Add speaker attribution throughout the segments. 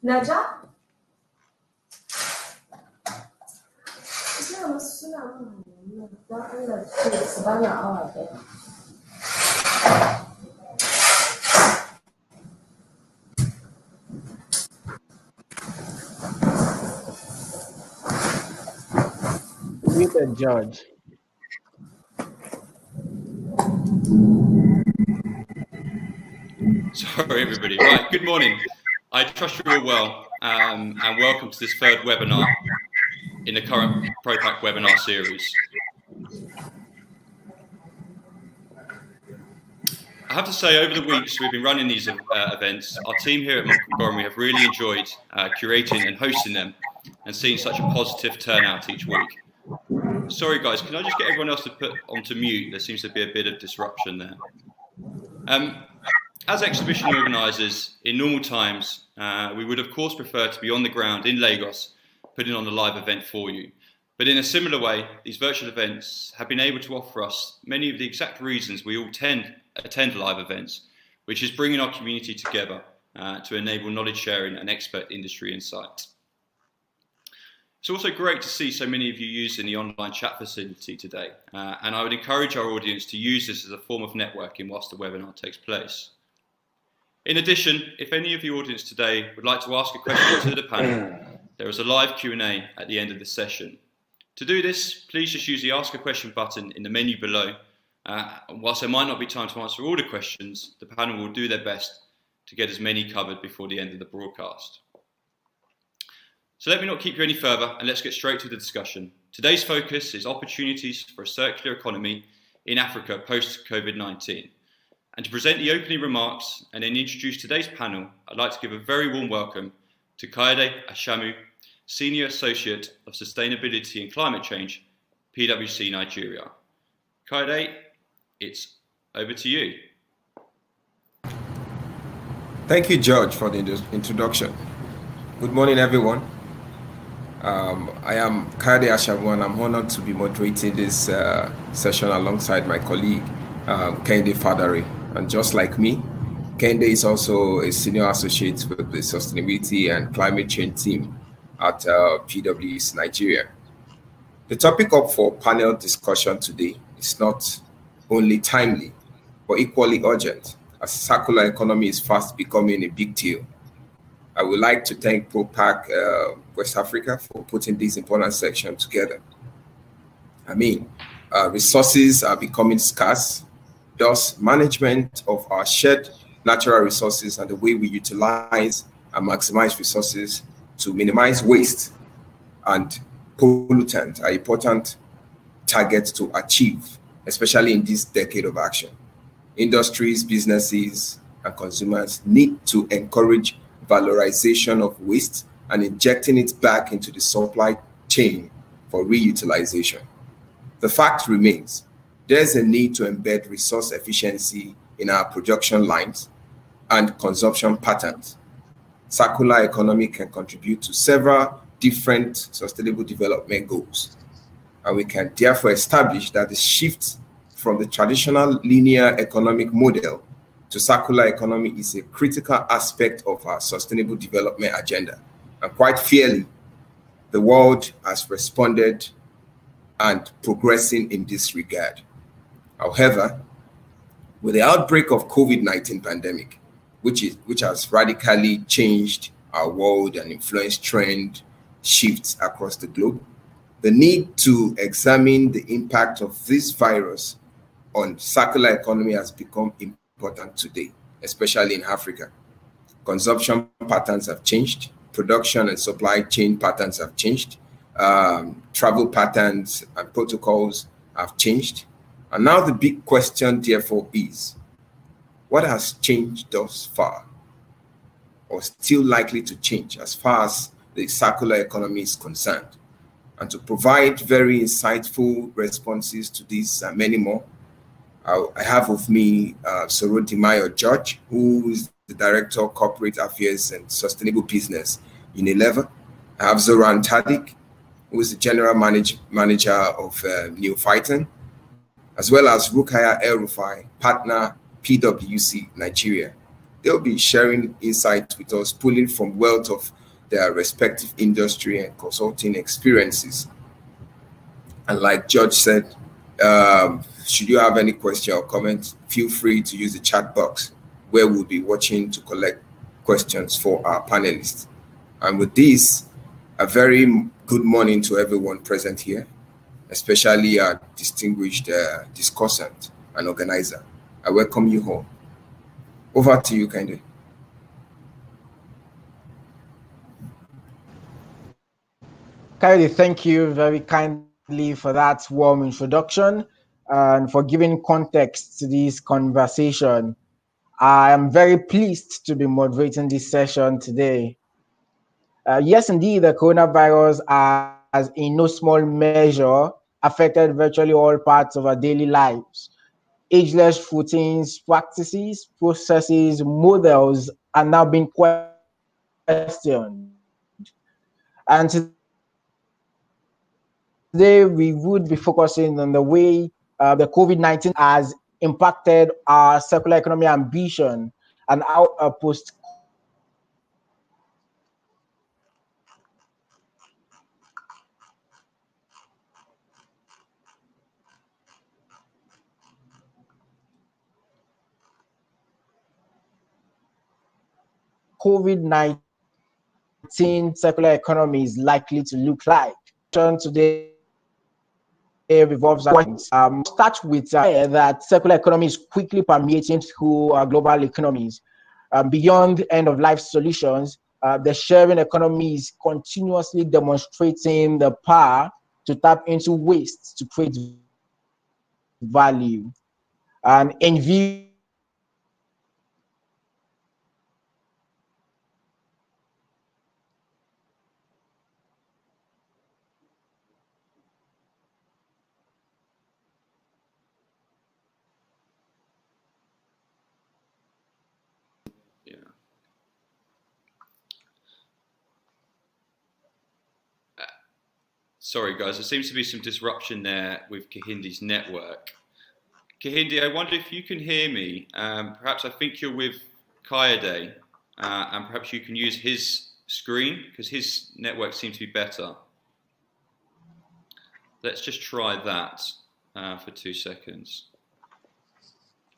Speaker 1: Naja?
Speaker 2: Muted, George.
Speaker 3: Sorry, everybody. Right, good morning. I trust you're all well, and welcome to this third webinar in the current Propak webinar series. I have to say, over the weeks we've been running these events, our team here at Montgomery have really enjoyed curating and hosting them and seeing such a positive turnout each week. Sorry guys, can I just get everyone else to put onto mute? There seems to be a bit of disruption there. As exhibition organisers, in normal times, we would of course prefer to be on the ground in Lagos, putting on a live event for you. But in a similar way, these virtual events have been able to offer us many of the exact reasons we all attend live events, which is bringing our community together to enable knowledge sharing and expert industry insight. It's also great to see so many of you using the online chat facility today, and I would encourage our audience to use this as a form of networking whilst the webinar takes place. In addition, if any of your audience today would like to ask a question to the panel, there is a live Q&A at the end of the session. To do this, please just use the Ask a Question button in the menu below. Whilst there might not be time to answer all the questions, the panel will do their best to get as many covered before the end of the broadcast. So let me not keep you any further, and let's get straight to the discussion. Today's focus is opportunities for a circular economy in Africa post-COVID-19. And to present the opening remarks and then introduce today's panel, I'd like to give a very warm welcome to Kaede Ashamu, Senior Associate of Sustainability and Climate Change, PwC Nigeria. Kaede, it's over to you.
Speaker 4: Thank you, George, for the introduction. Good morning, everyone. I am Kaede Ashamu, and I'm honored to be moderating this session alongside my colleague, Kehinde Fadare. And just like me, Kehinde is also a senior associate with the Sustainability and Climate Change team at PwC Nigeria. The topic up for panel discussion today is not only timely, but equally urgent, as circular economy is fast becoming a big deal. I would like to thank Propak West Africa for putting this important section together. Resources are becoming scarce, thus management of our shared natural resources and the way we utilize and maximize resources to minimize waste and pollutants are important targets to achieve, especially in this decade of action. Industries, businesses, and consumers need to encourage valorization of waste and injecting it back into the supply chain for reutilization. The fact remains, there's a need to embed resource efficiency in our production lines and consumption patterns. Circular economy can contribute to several different sustainable development goals, and we can therefore establish that the shift from the traditional linear economic model to circular economy is a critical aspect of our sustainable development agenda. And quite fairly, the world has responded and progressing in this regard. However, with the outbreak of COVID-19 pandemic, which has radically changed our world and influenced trend shifts across the globe, the need to examine the impact of this virus on circular economy has become important today, especially in Africa. Consumption patterns have changed, production and supply chain patterns have changed, travel patterns and protocols have changed. And now the big question, therefore, is what has changed thus far, or still likely to change as far as the circular economy is concerned? And to provide very insightful responses to this and many more, I have with me Zoran Tadić, who is the Director of Corporate Affairs and Sustainable Business in Unilever. I have Zoran Tadić, who is the General Manager of Neofyton, as well as Rukaya El Rufai, Partner, PwC Nigeria. they'll be sharing insights with us, pulling from wealth of their respective industry and consulting experiences. And like George said, should you have any question or comment, feel free to use the chat box where we'll be watching to collect questions for our panelists. And with this, a very good morning to everyone present here, especially our distinguished discussant and organizer. I welcome you home. Over to you, Kende.
Speaker 2: Kylie, thank you very kindly for that warm introduction and for giving context to this conversation. I am very pleased to be moderating this session today. Yes, indeed, the coronavirus has in no small measure affected virtually all parts of our daily lives. Ageless routines, practices, processes, models are now being questioned. And today we would be focusing on the way the COVID-19 has impacted our circular economy ambition and how a post COVID-19 circular economy is likely to look like. Today revolves around start with that circular economy is quickly permeating through global economies. Beyond end-of-life solutions, the sharing economy is continuously demonstrating the power to tap into waste to create value. And in view
Speaker 3: Sorry, guys, there seems to be some disruption there with Kahindi's network. Kahindi, I wonder if you can hear me. Perhaps I think you're with Kayode, and perhaps you can use his screen because his network seems to be better. Let's just try that for 2 seconds.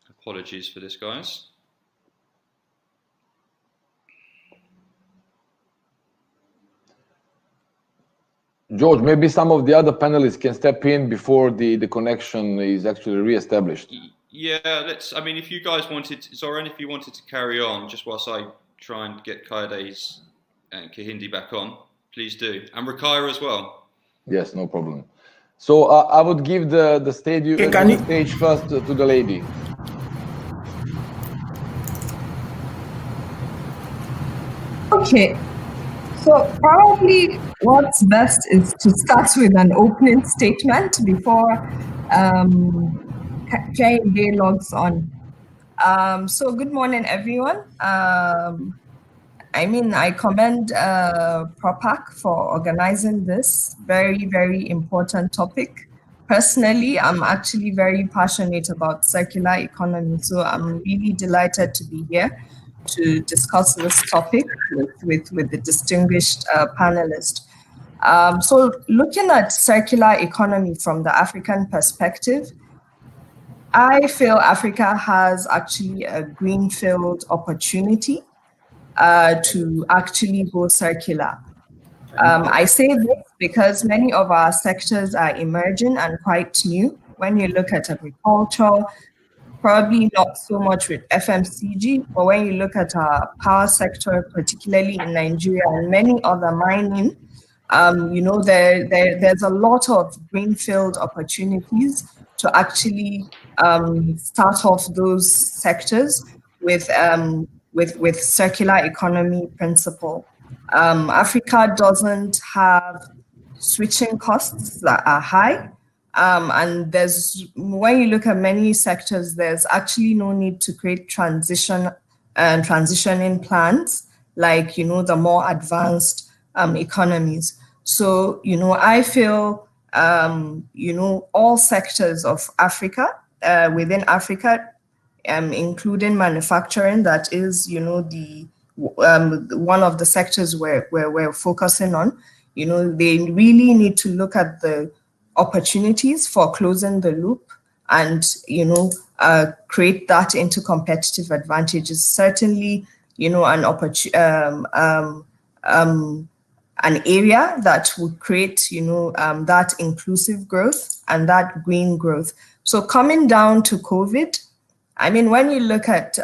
Speaker 3: Apologies for this, guys.
Speaker 1: George, maybe some of the other panelists can step in before the connection is actually re-established.
Speaker 3: Yeah, I mean, if you guys wanted, Zoran, if you wanted to carry on, just whilst I try and get Kayode's and Kahindi back on, please do. And Rakaya as well.
Speaker 1: Yes, no problem. So I would give the stage first to the lady.
Speaker 5: Okay. So probably what's best is to start with an opening statement before Jay logs on. So good morning, everyone. I commend Propak for organizing this very, very important topic. Personally, I'm actually very passionate about circular economy, so I'm really delighted to be here to discuss this topic with the distinguished panelist. So looking at circular economy from the African perspective, I feel Africa has actually a greenfield opportunity to actually go circular. I say this because many of our sectors are emerging and quite new. When you look at agriculture, probably not so much with FMCG, but when you look at our power sector, particularly in Nigeria and many other mining, there's a lot of greenfield opportunities to actually start off those sectors with circular economy principle. Africa doesn't have switching costs that are high. And when you look at many sectors, there's actually no need to create transitioning plans like, the more advanced economies. So, I feel, all sectors of Africa, within Africa, including manufacturing, that is, the one of the sectors where we're focusing on. They really need to look at the opportunities for closing the loop and, create that into competitive advantages. Certainly, an area that would create, that inclusive growth and that green growth. So coming down to COVID, I mean, when you look at,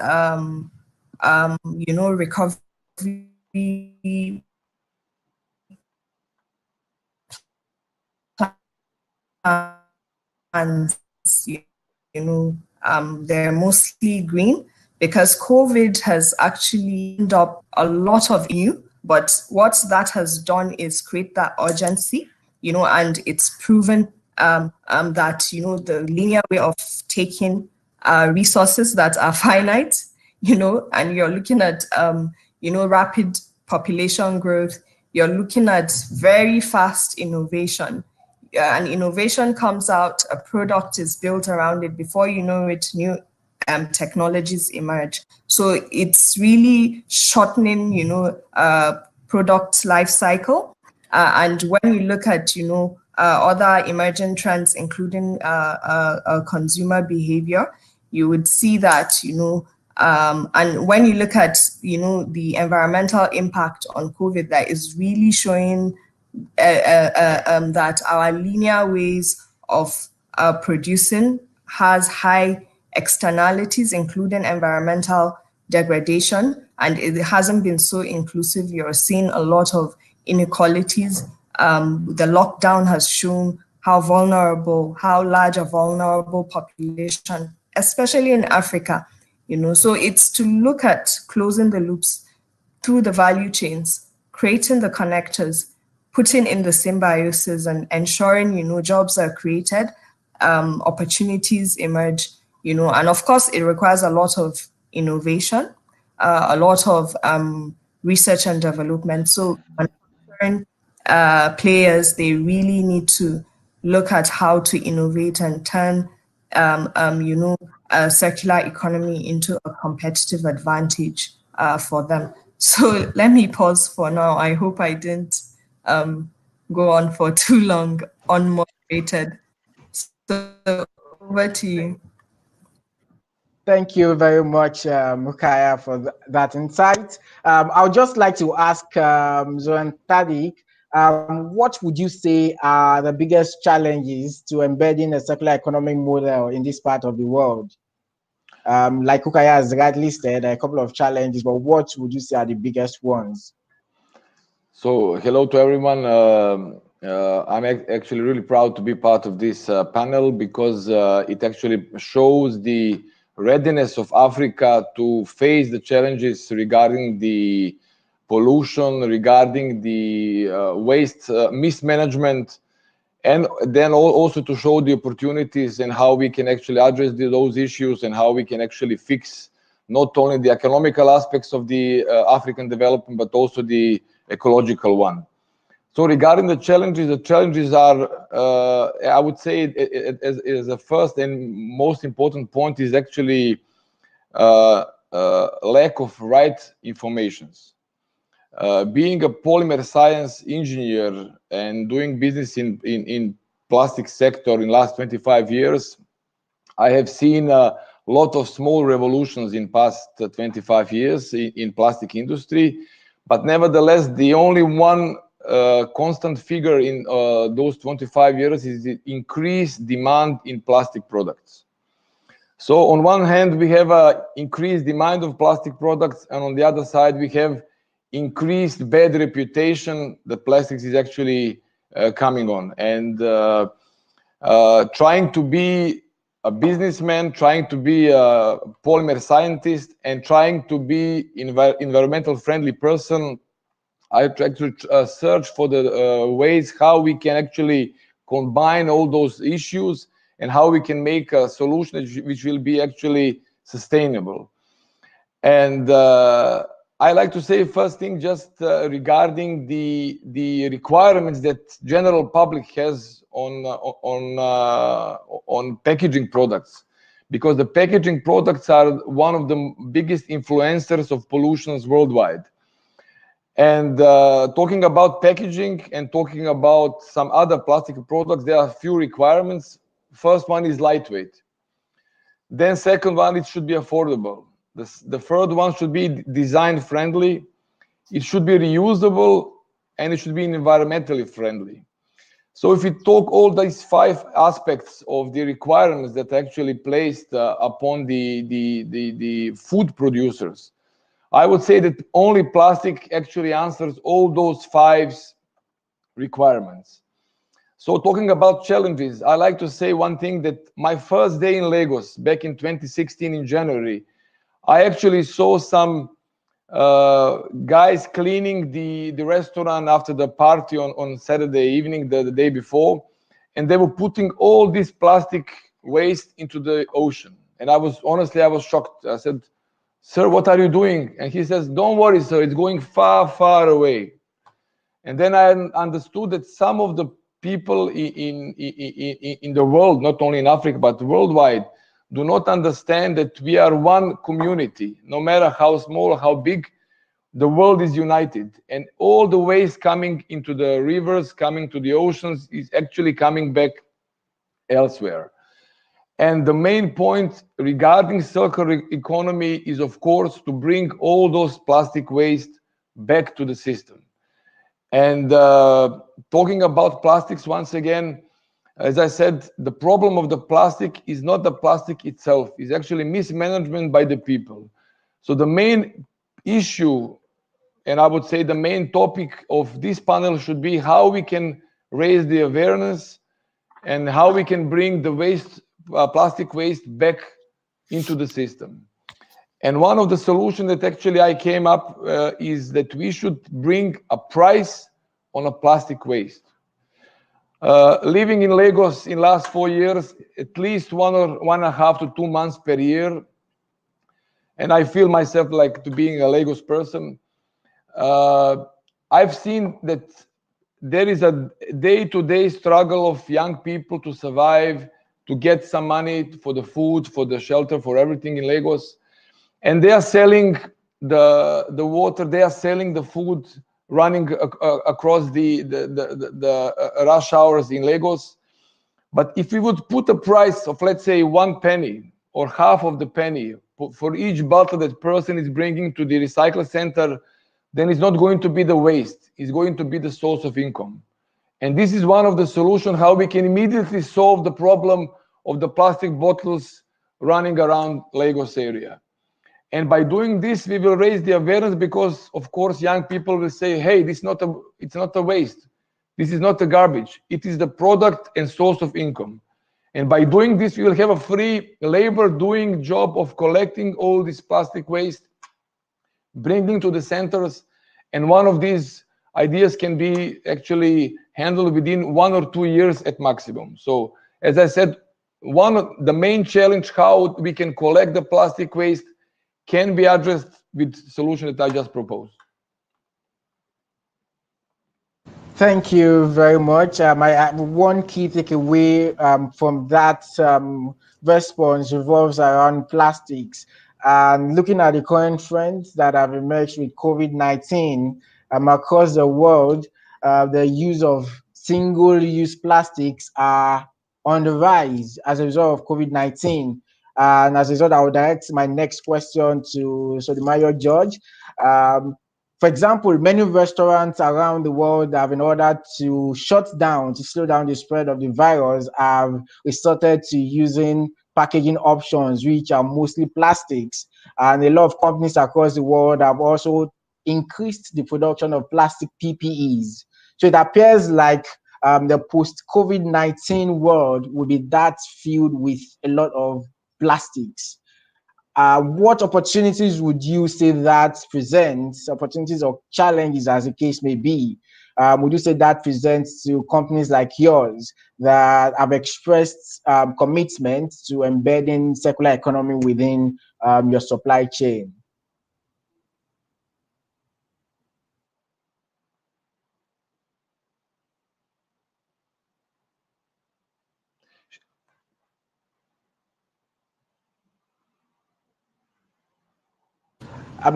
Speaker 5: recovery plans, they're mostly green, because COVID has actually ended up a lot of new. But what that has done is create that urgency, and it's proven that, the linear way of taking resources that are finite, and you're looking at, rapid population growth, you're looking at very fast innovation. And innovation comes out, a product is built around it. Before you know it, new technologies emerge. So it's really shortening, product life cycle. And when you look at, other emerging trends, including consumer behavior, you would see that, and when you look at, the environmental impact on COVID, that is really showing that our linear ways of producing has high externalities, including environmental degradation, and it hasn't been so inclusive. You're seeing a lot of inequalities. The lockdown has shown how large a vulnerable population, especially in Africa, so it's to look at closing the loops through the value chains, creating the connectors, putting in the symbiosis, and ensuring, jobs are created, opportunities emerge, and of course it requires a lot of innovation, a lot of research and development. So players, they really need to look at how to innovate and turn, a circular economy into a competitive advantage for them. So let me pause for now. I hope I didn't go on for too long, unmoderated. So over to you.
Speaker 2: Thank you very much, Mukaya, for that insight. I would just like to ask Zoran Tadić, what would you say are the biggest challenges to embedding a circular economic model in this part of the world? Like Mukaya has rightly said, a couple of challenges, but what would you say are the biggest ones?
Speaker 1: So hello to everyone. I'm actually really proud to be part of this panel, because it actually shows the readiness of Africa to face the challenges regarding the pollution, regarding the waste mismanagement, and then also to show the opportunities and how we can actually address those issues, and how we can actually fix not only the economical aspects of the African development, but also the ecological one. So regarding the challenges are, I would say, as the first and most important point is actually lack of right informations. Being a polymer science engineer and doing business in plastic sector in last 25 years, I have seen a lot of small revolutions in past 25 years in plastic industry, but nevertheless, the only one constant figure in those 25 years is the increased demand in plastic products. So on one hand, we have an increased demand of plastic products, and on the other side, we have increased bad reputation that plastics is actually coming on. And trying to be a businessman, trying to be a polymer scientist, and trying to be environmental friendly person, I try to search for the ways how we can actually combine all those issues and how we can make a solution which will be actually sustainable. And I like to say first thing just regarding the requirements that general public has on packaging products, because the packaging products are one of the biggest influencers of pollutions worldwide. And talking about packaging and talking about some other plastic products, there are a few requirements. First one is lightweight. Then second one, it should be affordable. The third one should be design friendly. It should be reusable, and it should be environmentally friendly. So if we talk all these 5 aspects of the requirements that are actually placed upon the food producers, I would say that only plastic actually answers all those 5 requirements. So talking about challenges, I like to say one thing, that my first day in Lagos back in 2016 in January, I actually saw some guys cleaning the restaurant after the party on Saturday evening, the day before, and they were putting all this plastic waste into the ocean. And I was shocked. I said, "Sir, what are you doing?" And he says, "Don't worry, sir, it's going far, far away." And then I understood that some of the people in the world, not only in Africa, but worldwide, do not understand that we are one community. No matter how small or how big, the world is united. And all the waste coming into the rivers, coming to the oceans, is actually coming back elsewhere. And the main point regarding circular economy is, of course, to bring all those plastic waste back to the system. And talking about plastics, once again, as I said, the problem of the plastic is not the plastic itself, it's actually mismanagement by the people. So the main issue, and I would say the main topic of this panel, should be how we can raise the awareness and how we can bring the waste, plastic waste, back into the system. And one of the solutions that actually I came up is that we should bring a price on a plastic waste. Living in Lagos in last 4 years, at least 1.5 to 2 months per year, and I feel myself like to being a Lagos person. I've seen that there is a day-to-day struggle of young people to survive, to get some money for the food, for the shelter, for everything in Lagos. And they are selling the water, they are selling the food, running across the rush hours in Lagos. But if we would put a price of, let's say, 1 penny or half of the penny for each bottle that person is bringing to the recycle center, then it's not going to be the waste, it's going to be the source of income. And this is one of the solutions, how we can immediately solve the problem of the plastic bottles running around Lagos area. And by doing this, we will raise the awareness, because, of course, young people will say, hey, it's not a waste. This is not a garbage. It is the product and source of income. And by doing this, we will have a free labor doing job of collecting all this plastic waste, bringing to the centers. And one of these ideas can be actually handled within 1 or 2 years at maximum. So, as I said, one of the main challenge, how we can collect the plastic waste, can be addressed with the solution that I just proposed.
Speaker 2: Thank you very much. One key takeaway from that response revolves around plastics. And looking at the current trends that have emerged with COVID-19 across the world, the use of single-use plastics are on the rise as a result of COVID-19. And as a result, I will direct my next question to Sotomayor George. For example, many restaurants around the world have, in order to slow down the spread of the virus, have resorted to using packaging options, which are mostly plastics. And a lot of companies across the world have also increased the production of plastic PPEs. So it appears like the post-COVID-19 world will be that filled with a lot of plastics. What opportunities would you say that presents, opportunities or challenges as the case may be, would you say that presents to companies like yours that have expressed commitment to embedding circular economy within your supply chain?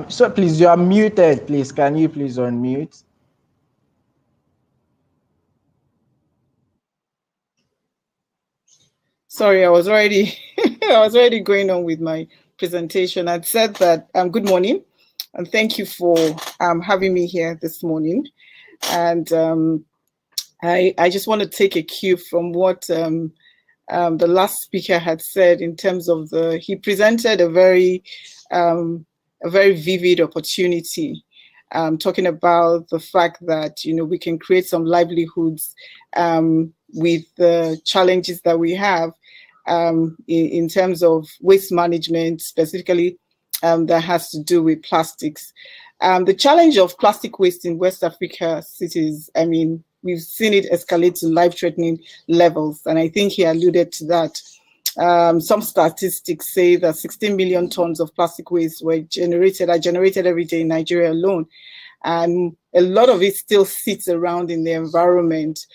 Speaker 2: So please, you are muted. Please, can you please unmute?
Speaker 6: Sorry, I was already going on with my presentation. I'd said that good morning, and thank you for having me here this morning. And I just want to take a cue from what the last speaker had said in terms of he presented a very vivid opportunity, talking about the fact that, you know, we can create some livelihoods with the challenges that we have in terms of waste management, specifically that has to do with plastics. The challenge of plastic waste in West Africa cities, I mean, we've seen it escalate to life-threatening levels, and I think he alluded to that. Some statistics say that 16 million tons of plastic waste are generated every day in Nigeria alone, and a lot of it still sits around in the environment.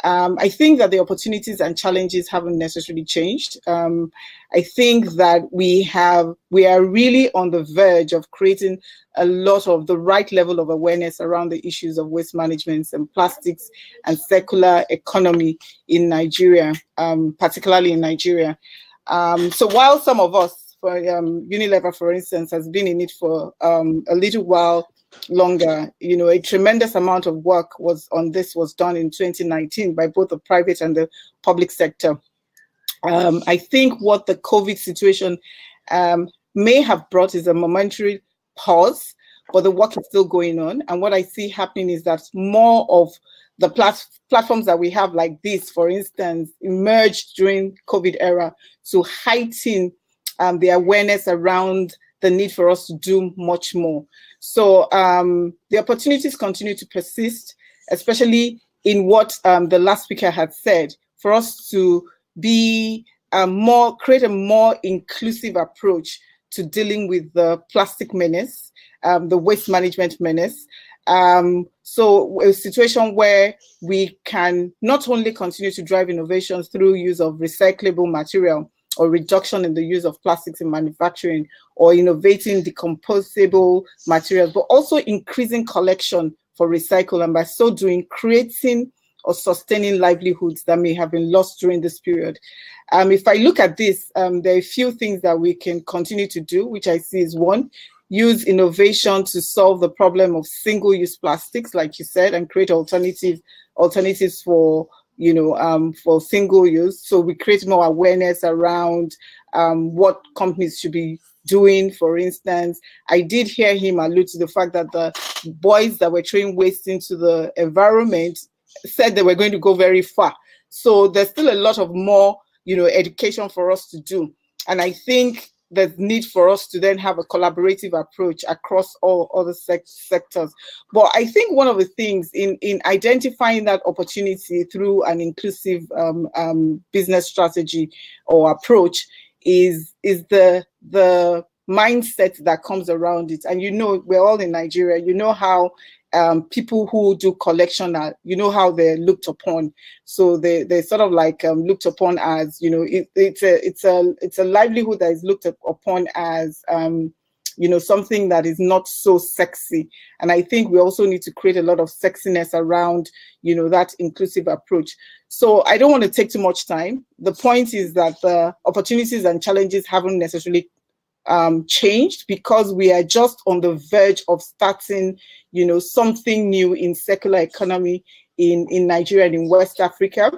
Speaker 6: I think that the opportunities and challenges haven't necessarily changed. I think that we are really on the verge of creating a lot of the right level of awareness around the issues of waste management and plastics and circular economy in Nigeria, particularly in Nigeria. So while some of us, for Unilever, for instance, has been in it for a little while longer, you know, a tremendous amount of work was done in 2019 by both the private and the public sector. I think what the COVID situation may have brought is a momentary pause, but the work is still going on. And what I see happening is that more of the platforms that we have like this, for instance, emerged during COVID era to heighten the awareness around the need for us to do much more. So the opportunities continue to persist, especially in what the last speaker had said, for us to be create a more inclusive approach to dealing with the plastic menace, the waste management menace. So a situation where we can not only continue to drive innovations through use of recyclable material or reduction in the use of plastics in manufacturing or innovating decomposable materials, but also increasing collection for recycle, and by so doing, creating or sustaining livelihoods that may have been lost during this period. If I look at this, there are a few things that we can continue to do, which I see is one, use innovation to solve the problem of single-use plastics, like you said, and create alternatives for, you know, for single use. So we create more awareness around what companies should be doing. For instance, I did hear him allude to the fact that the boys that were throwing waste into the environment said they were going to go very far. So there's still a lot of more, you know, education for us to do. And I think there's need for us to then have a collaborative approach across all other sectors. But I think one of the things in identifying that opportunity through an inclusive business strategy or approach is the mindset that comes around it. And you know, we're all in Nigeria, you know how people who do collection are, you know how they're looked upon. So they're sort of like looked upon as, you know, it's a livelihood that is looked upon as you know, something that is not so sexy. And I think we also need to create a lot of sexiness around, you know, that inclusive approach. So I don't want to take too much time. The point is that the opportunities and challenges haven't necessarily changed, because we are just on the verge of starting, you know, something new in circular economy in Nigeria and in West Africa.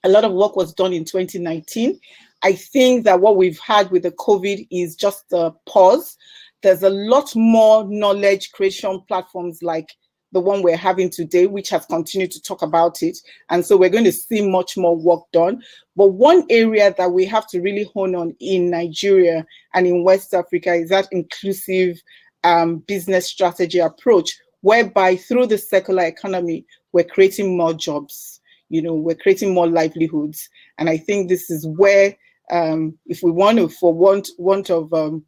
Speaker 6: A lot of work was done in 2019. I think that what we've had with the COVID is just a pause. There's a lot more knowledge creation platforms like the one we're having today, which have continued to talk about it. And so we're going to see much more work done. But one area that we have to really hone on in Nigeria and in West Africa is that inclusive business strategy approach, whereby through the circular economy, we're creating more jobs, you know, we're creating more livelihoods. And I think this is where, if we want to, for want of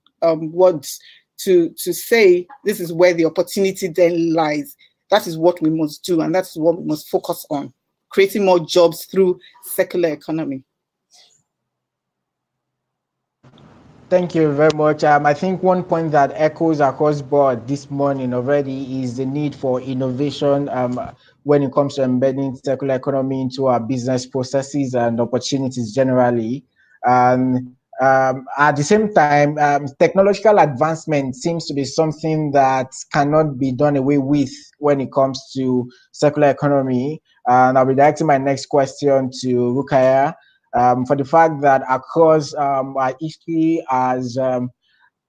Speaker 6: words to say, this is where the opportunity then lies. That is what we must do, and that's what we must focus on, creating more jobs through circular economy.
Speaker 2: Thank you very much. I think one point that echoes across board this morning already is the need for innovation when it comes to embedding circular economy into our business processes and opportunities generally. At the same time, technological advancement seems to be something that cannot be done away with when it comes to circular economy. And I'll be directing my next question to Rukaya. For the fact that across our history as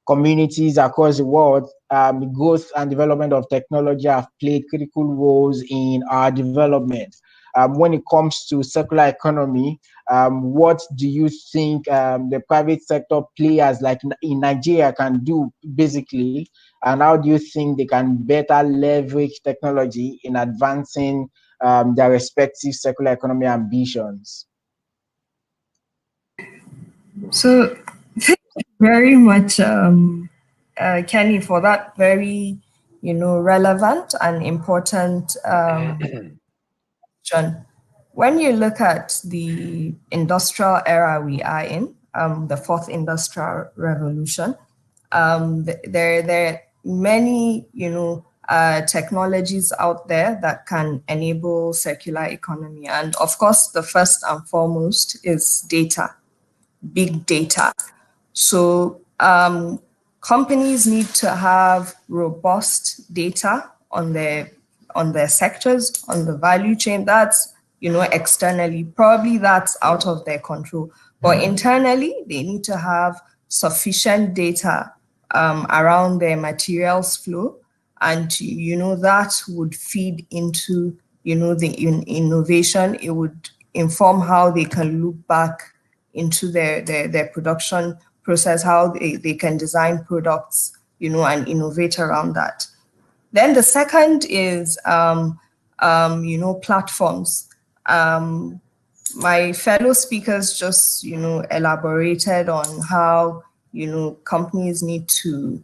Speaker 2: communities across the world, the growth and development of technology have played critical roles in our development. When it comes to circular economy, what do you think the private sector players like in Nigeria can do basically, and how do you think they can better leverage technology in advancing their respective circular economy ambitions?
Speaker 5: So thank you very much, Kenny, for that very, relevant and important question. When you look at the industrial era we are in, the fourth industrial revolution, there are many, technologies out there that can enable circular economy. And of course, the first and foremost is data. Big data. So companies need to have robust data on their sectors, on the value chain. That's, externally, probably that's out of their control. But internally, they need to have sufficient data around their materials flow. And, that would feed into, the innovation. It would inform how they can look back into their production process, how they can design products, and innovate around that. Then the second is, platforms. My fellow speakers just, elaborated on how, companies need to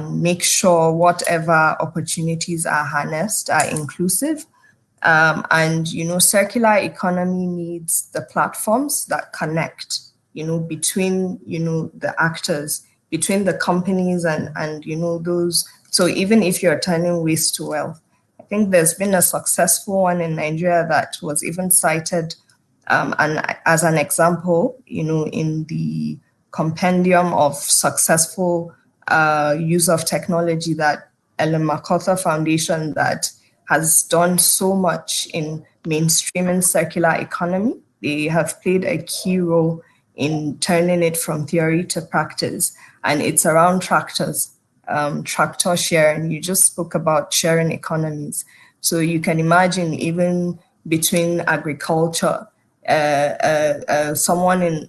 Speaker 5: make sure whatever opportunities are harnessed are inclusive. And, circular economy needs the platforms that connect, between, the actors, between the companies and those. So even if you're turning waste to wealth, I think there's been a successful one in Nigeria that was even cited and as an example, in the compendium of successful use of technology, that Ellen MacArthur Foundation that has done so much in mainstreaming circular economy. They have played a key role in turning it from theory to practice. And it's around tractors, tractor sharing. You just spoke about sharing economies. So you can imagine even between agriculture, someone in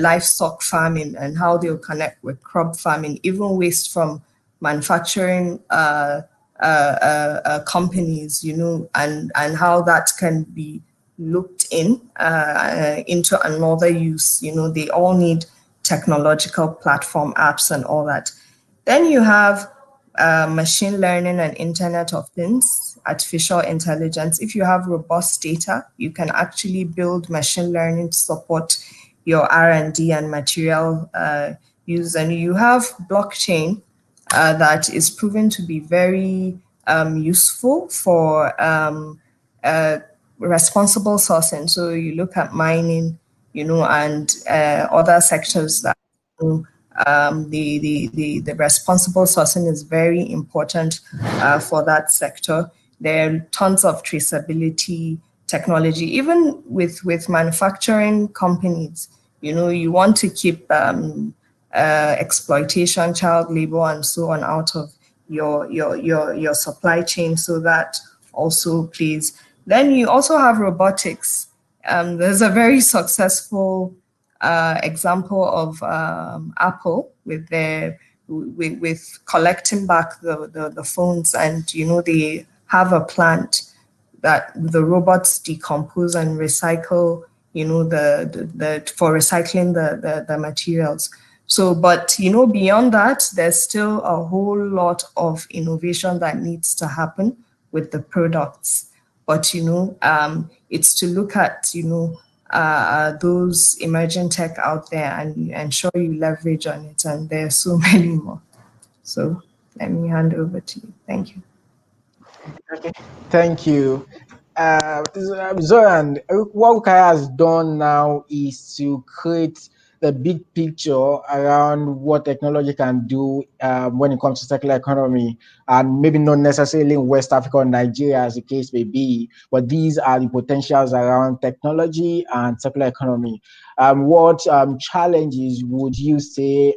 Speaker 5: livestock farming and how they'll connect with crop farming, even waste from manufacturing companies, and how that can be looked into another use. They all need technological platform apps and all that. Then you have machine learning and Internet of Things, artificial intelligence. If you have robust data, you can actually build machine learning to support your R&D and material use. And you have blockchain that is proven to be very useful for responsible sourcing. So you look at mining, and other sectors that the responsible sourcing is very important for that sector. There are tons of traceability technology, even with manufacturing companies. You want to keep exploitation, child labor, and so on out of your supply chain. So that also plays. Then you also have robotics. There's a very successful example of Apple with collecting back the phones, and they have a plant that the robots decompose and recycle, for recycling the materials. So, but beyond that, there's still a whole lot of innovation that needs to happen with the products. But it's to look at those emerging tech out there, and you ensure you leverage on it. And there are so many more. So let me hand over to you. Thank you.
Speaker 2: Okay, thank you. Zoran, what Rukaya has done now is to create the big picture around what technology can do when it comes to circular economy, and maybe not necessarily in West Africa or Nigeria, as the case may be, but these are the potentials around technology and circular economy. What challenges would you say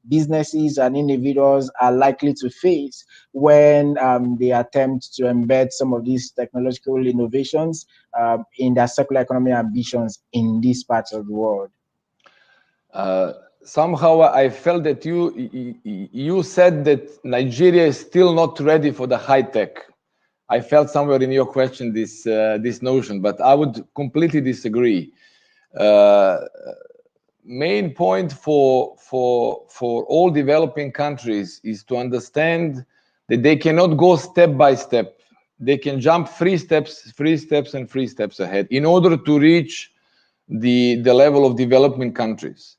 Speaker 2: businesses and individuals are likely to face when they attempt to embed some of these technological innovations in their circular economy ambitions in these parts of the world?
Speaker 1: Somehow I felt that you said that Nigeria is still not ready for the high tech. I felt somewhere in your question this notion, but I would completely disagree. Main point for all developing countries is to understand that they cannot go step by step. They can jump three steps ahead in order to reach the level of developing countries.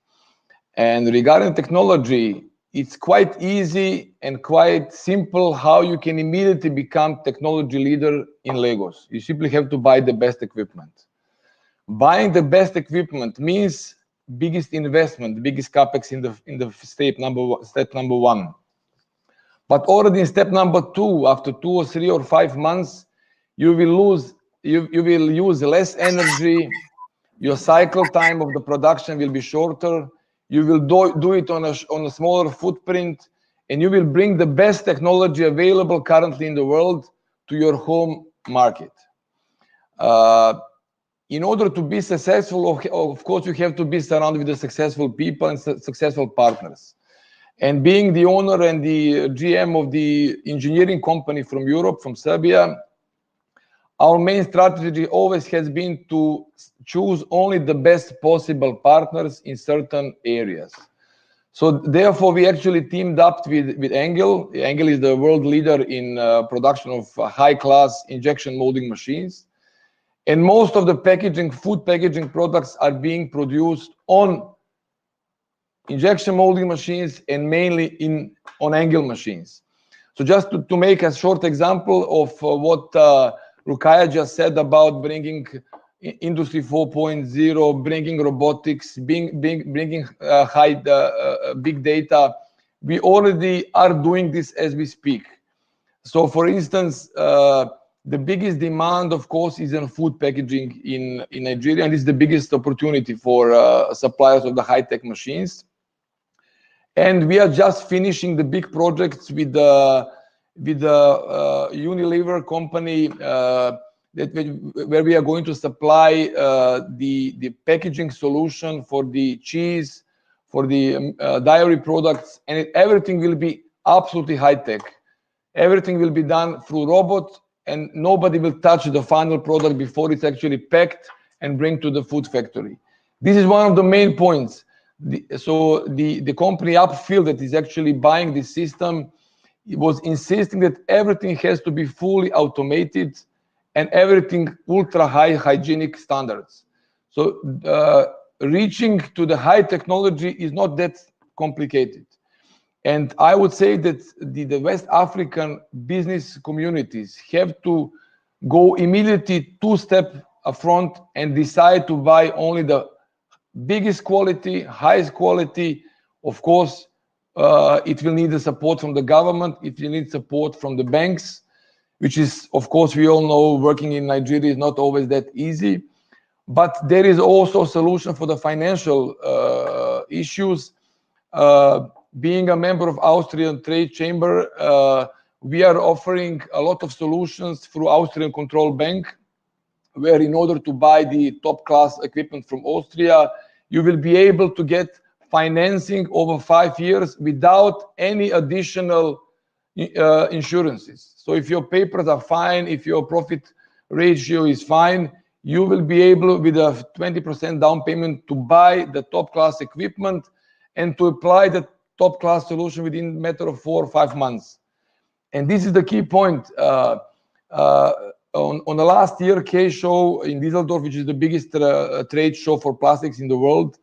Speaker 1: And regarding technology, it's quite easy and quite simple how you can immediately become technology leader in Lagos. You simply have to buy the best equipment. Buying the best equipment means biggest investment, biggest capex in the step number one. But already in step number two, after 2 or 3 or 5 months, you will use less energy. Your cycle time of the production will be shorter. You will do it on a smaller footprint, and you will bring the best technology available currently in the world to your home market. In order to be successful, of course, you have to be surrounded with the successful people and successful partners. And being the owner and the GM of the engineering company from Europe, from Serbia, our main strategy always has been to choose only the best possible partners in certain areas. So therefore, we actually teamed up with Engel. Engel is the world leader in production of high-class injection molding machines. And most of the food packaging products are being produced on injection molding machines and mainly on Engel machines. So just to make a short example of what Rukaya just said about bringing Industry 4.0, bringing robotics, bringing big data, we already are doing this as we speak. So for instance, the biggest demand, of course, is in food packaging in Nigeria, and it's the biggest opportunity for suppliers of the high-tech machines. And we are just finishing the big projects with the Unilever company where we are going to supply the packaging solution for the cheese, for the dairy products, and everything will be absolutely high-tech. Everything will be done through robots, and nobody will touch the final product before it's actually packed and bring to the food factory. This is one of the main points. So the company Upfield that is actually buying this system, it was insisting that everything has to be fully automated and everything ultra high hygienic standards. So reaching to the high technology is not that complicated. And I would say that the West African business communities have to go immediately 2 steps front and decide to buy only the biggest quality, highest quality. Of course, it will need the support from the government. It will need support from the banks, which is, of course, we all know working in Nigeria is not always that easy. But there is also a solution for the financial issues. Being a member of Austrian Trade Chamber, we are offering a lot of solutions through Austrian Control Bank, where in order to buy the top-class equipment from Austria, you will be able to get financing over 5 years without any additional insurances. So if your papers are fine, if your profit ratio is fine, you will be able, with a 20% down payment, to buy the top-class equipment and to apply the top-class solution within a matter of 4 or 5 months. And this is the key point. on the last year K show in Düsseldorf, which is the biggest trade show for plastics in the world,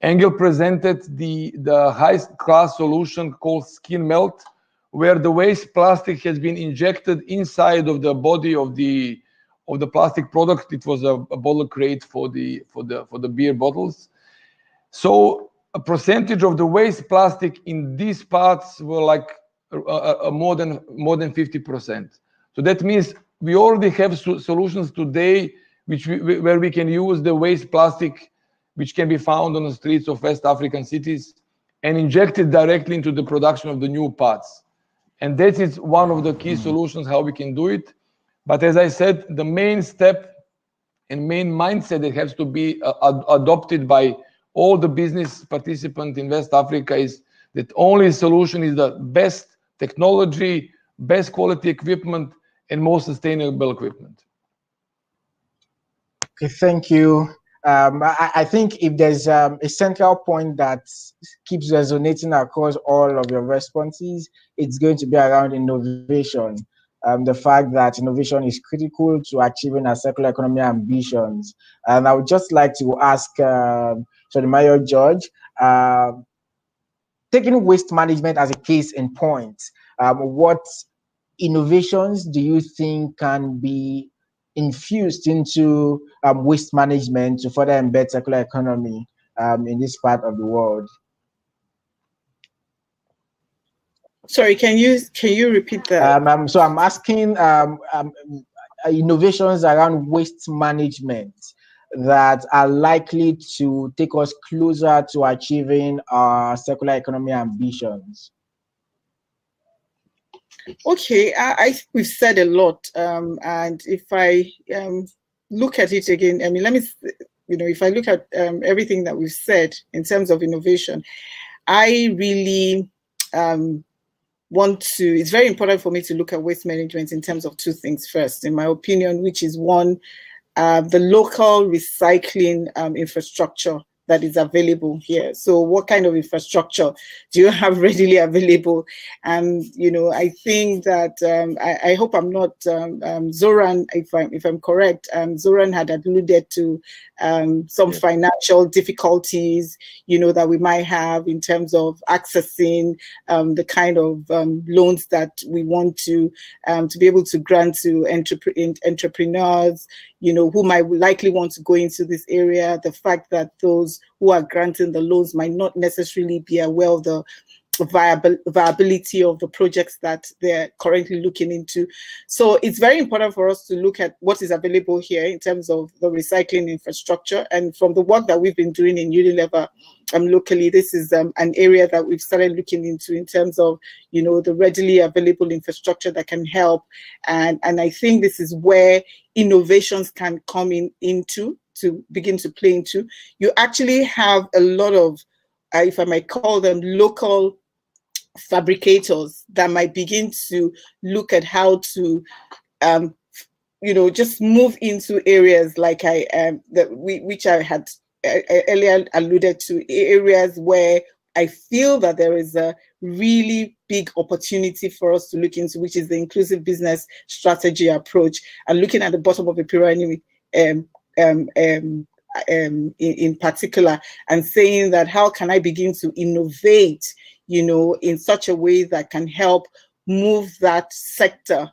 Speaker 1: Engel presented the highest class solution called skin melt, where the waste plastic has been injected inside of the body of the plastic product. It was a bottle crate for the beer bottles. So a percentage of the waste plastic in these parts were like more than 50%. So that means we already have solutions today where we can use the waste plastic which can be found on the streets of West African cities and inject it directly into the production of the new parts. And that is one of the key solutions how we can do it. But as I said, the main step and main mindset that has to be adopted by all the business participants in West Africa is that only solution is the best technology, best quality equipment, and most sustainable equipment.
Speaker 2: Okay, thank you. I think if there's a central point that keeps resonating across all of your responses, it's going to be around innovation. The fact that innovation is critical to achieving our circular economy ambitions. And I would just like to ask Mayor George, taking waste management as a case in point, what innovations do you think can be infused into waste management to further embed circular economy in this part of the world?
Speaker 6: Sorry, can you repeat that?
Speaker 2: So I'm asking innovations around waste management that are likely to take us closer to achieving our circular economy ambitions.
Speaker 6: Okay, I think we've said a lot, and if I look at it again, I mean, let me, if I look at everything that we've said in terms of innovation, I really it's very important for me to look at waste management in terms of two things first, in my opinion, which is one, the local recycling infrastructure that is available here. So what kind of infrastructure do you have readily available? And, I think that, I hope I'm not, Zoran, if I'm correct, Zoran had alluded to some financial difficulties, that we might have in terms of accessing the kind of loans that we want to be able to grant to entrepreneurs, who might likely want to go into this area. The fact that those who are granting the loans might not necessarily be aware of the viability of the projects that they're currently looking into. So it's very important for us to look at what is available here in terms of the recycling infrastructure. And from the work that we've been doing in Unilever locally, this is an area that we've started looking into in terms of, the readily available infrastructure that can help. And I think this is where innovations can come into to begin to play into. You actually have a lot of, if I might call them, local fabricators that might begin to look at how to, just move into areas like which I had earlier alluded to, areas where I feel that there is a really big opportunity for us to look into, which is the inclusive business strategy approach, and looking at the bottom of the pyramid in particular, and saying that how can I begin to innovate, in such a way that can help move that sector,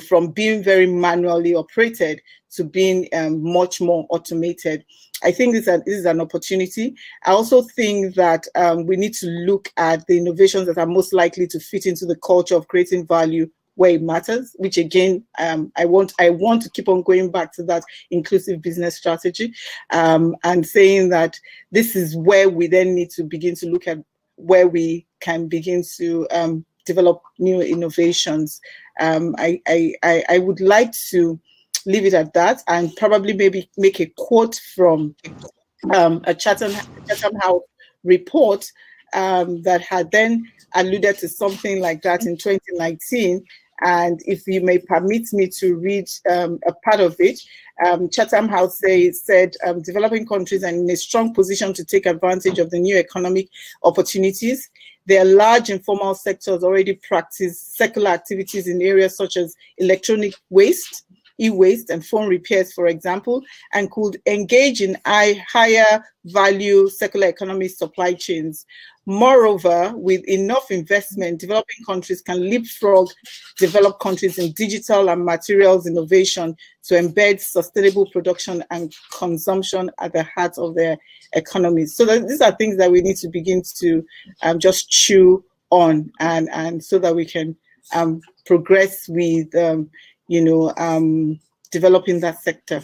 Speaker 6: from being very manually operated to being much more automated. I think this is an opportunity. I also think that we need to look at the innovations that are most likely to fit into the culture of creating value where it matters, which again, I want to keep on going back to that inclusive business strategy, and saying that this is where we then need to begin to look at where we can begin to develop new innovations. I would like to leave it at that and probably maybe make a quote from a Chatham House report that had then alluded to something like that in 2019. And if you may permit me to read a part of it, Chatham House said, developing countries are in a strong position to take advantage of the new economic opportunities. There are large informal sectors already practice secular activities in areas such as electronic waste, e-waste and phone repairs, for example, and could engage in higher value circular economy supply chains. Moreover, with enough investment, developing countries can leapfrog developed countries in digital and materials innovation to embed sustainable production and consumption at the heart of their economies. So these are things that we need to begin to just chew on, and so that we can progress with, developing that sector.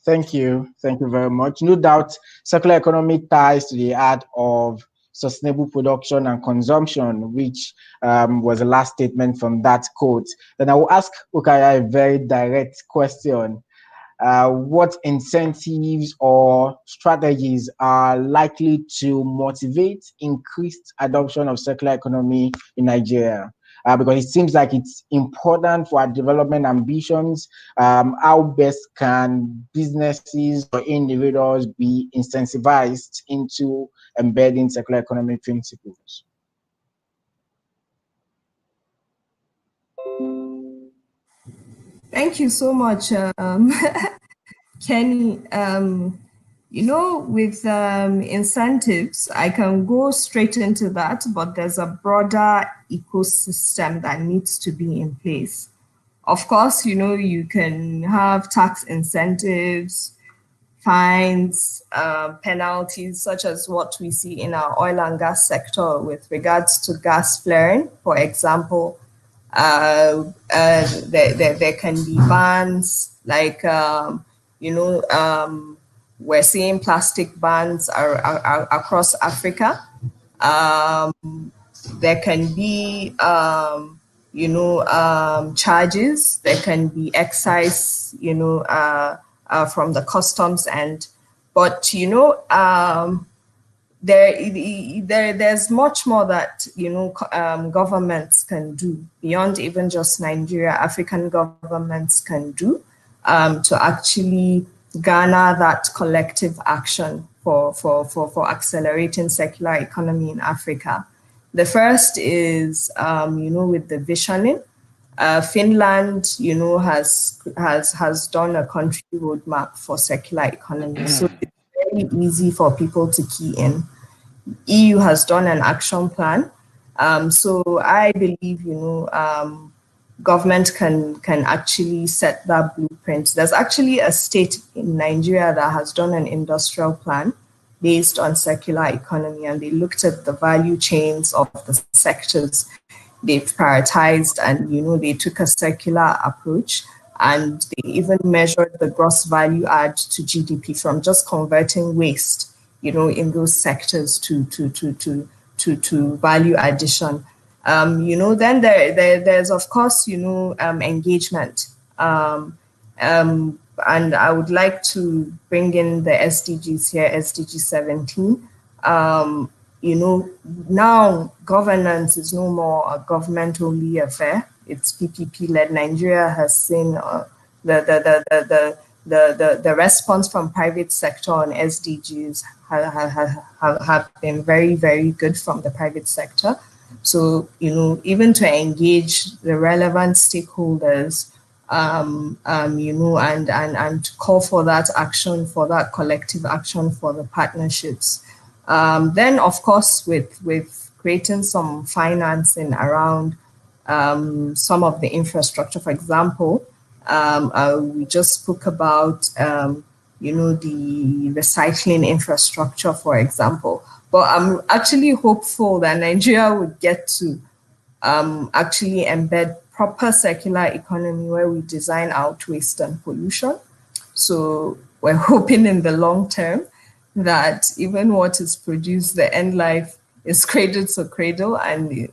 Speaker 2: Thank you very much. No doubt, circular economy ties to the art of sustainable production and consumption, which was the last statement from that quote. Then I will ask Ukaya a very direct question. What incentives or strategies are likely to motivate increased adoption of circular economy in Nigeria? Because it seems like it's important for our development ambitions. How best can businesses or individuals be incentivized into embedding circular economy principles?
Speaker 5: Thank you so much, Kenny. With incentives, I can go straight into that, but there's a broader ecosystem that needs to be in place. Of course, you can have tax incentives, fines, penalties, such as what we see in our oil and gas sector with regards to gas flaring. For example, there can be bans like, we're seeing plastic bans are across Africa. There can be, charges. There can be excise, from the customs end. But, there's much more that, governments can do beyond even just Nigeria. African governments can do to actually garner that collective action for accelerating circular economy in Africa. The first is, with the visioning. Finland, has done a country roadmap for circular economy. So it's very easy for people to key in. EU has done an action plan. So I believe, government can actually set that blueprint. There's actually a state in Nigeria that has done an industrial plan based on circular economy, and they looked at the value chains of the sectors they've prioritized, and they took a circular approach, and they even measured the gross value add to GDP from just converting waste, in those sectors to value addition. Then there's of course, engagement. And I would like to bring in the SDGs here, SDG 17. Now governance is no more a government-only affair. It's PPP-led. Nigeria has seen the response from private sector on SDGs have been very, very good from the private sector. So, even to engage the relevant stakeholders, and to call for that action, for that collective action, for the partnerships. Then, of course, with creating some financing around some of the infrastructure. For example, we just spoke about, the recycling infrastructure, for example. But I'm actually hopeful that Nigeria would get to actually embed proper circular economy where we design out waste and pollution. So we're hoping in the long term that even what is produced, the end life is cradle to cradle, and the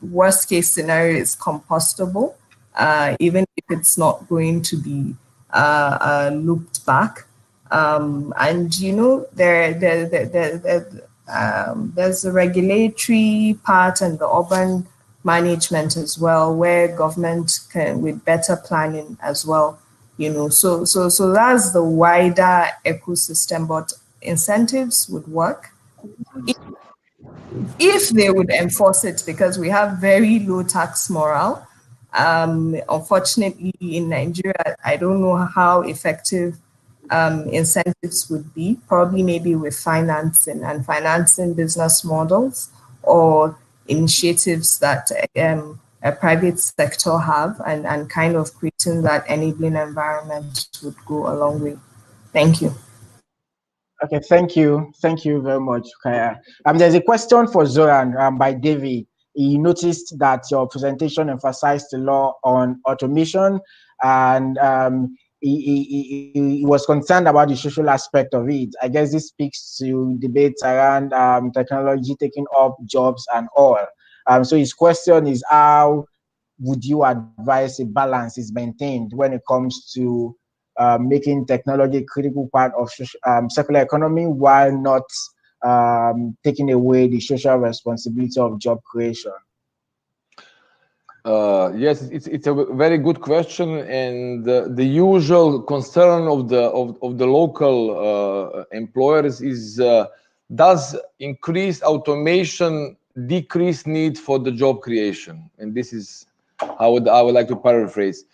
Speaker 5: worst case scenario is compostable, even if it's not going to be looped back. There's a regulatory part and the urban management as well, where government can, with better planning as well, so that's the wider ecosystem. But incentives would work if they would enforce it, because we have very low tax morale, Unfortunately, in Nigeria, I don't know how effective incentives would be, probably maybe with financing and financing business models or initiatives that a private sector have, and kind of creating that enabling environment would go a long way. Thank you.
Speaker 2: Okay, thank you. Thank you very much, Kaya. There's a question for Zoran by David. He noticed that your presentation emphasized a lot on automation, and he was concerned about the social aspect of it. I guess this speaks to debates around technology taking up jobs and all. So his question is, how would you advise a balance is maintained when it comes to making technology a critical part of circular economy while not taking away the social responsibility of job creation?
Speaker 1: Yes, it's a very good question, and the usual concern of the local employers is, does increased automation decrease need for the job creation? And this is how I would like to paraphrase.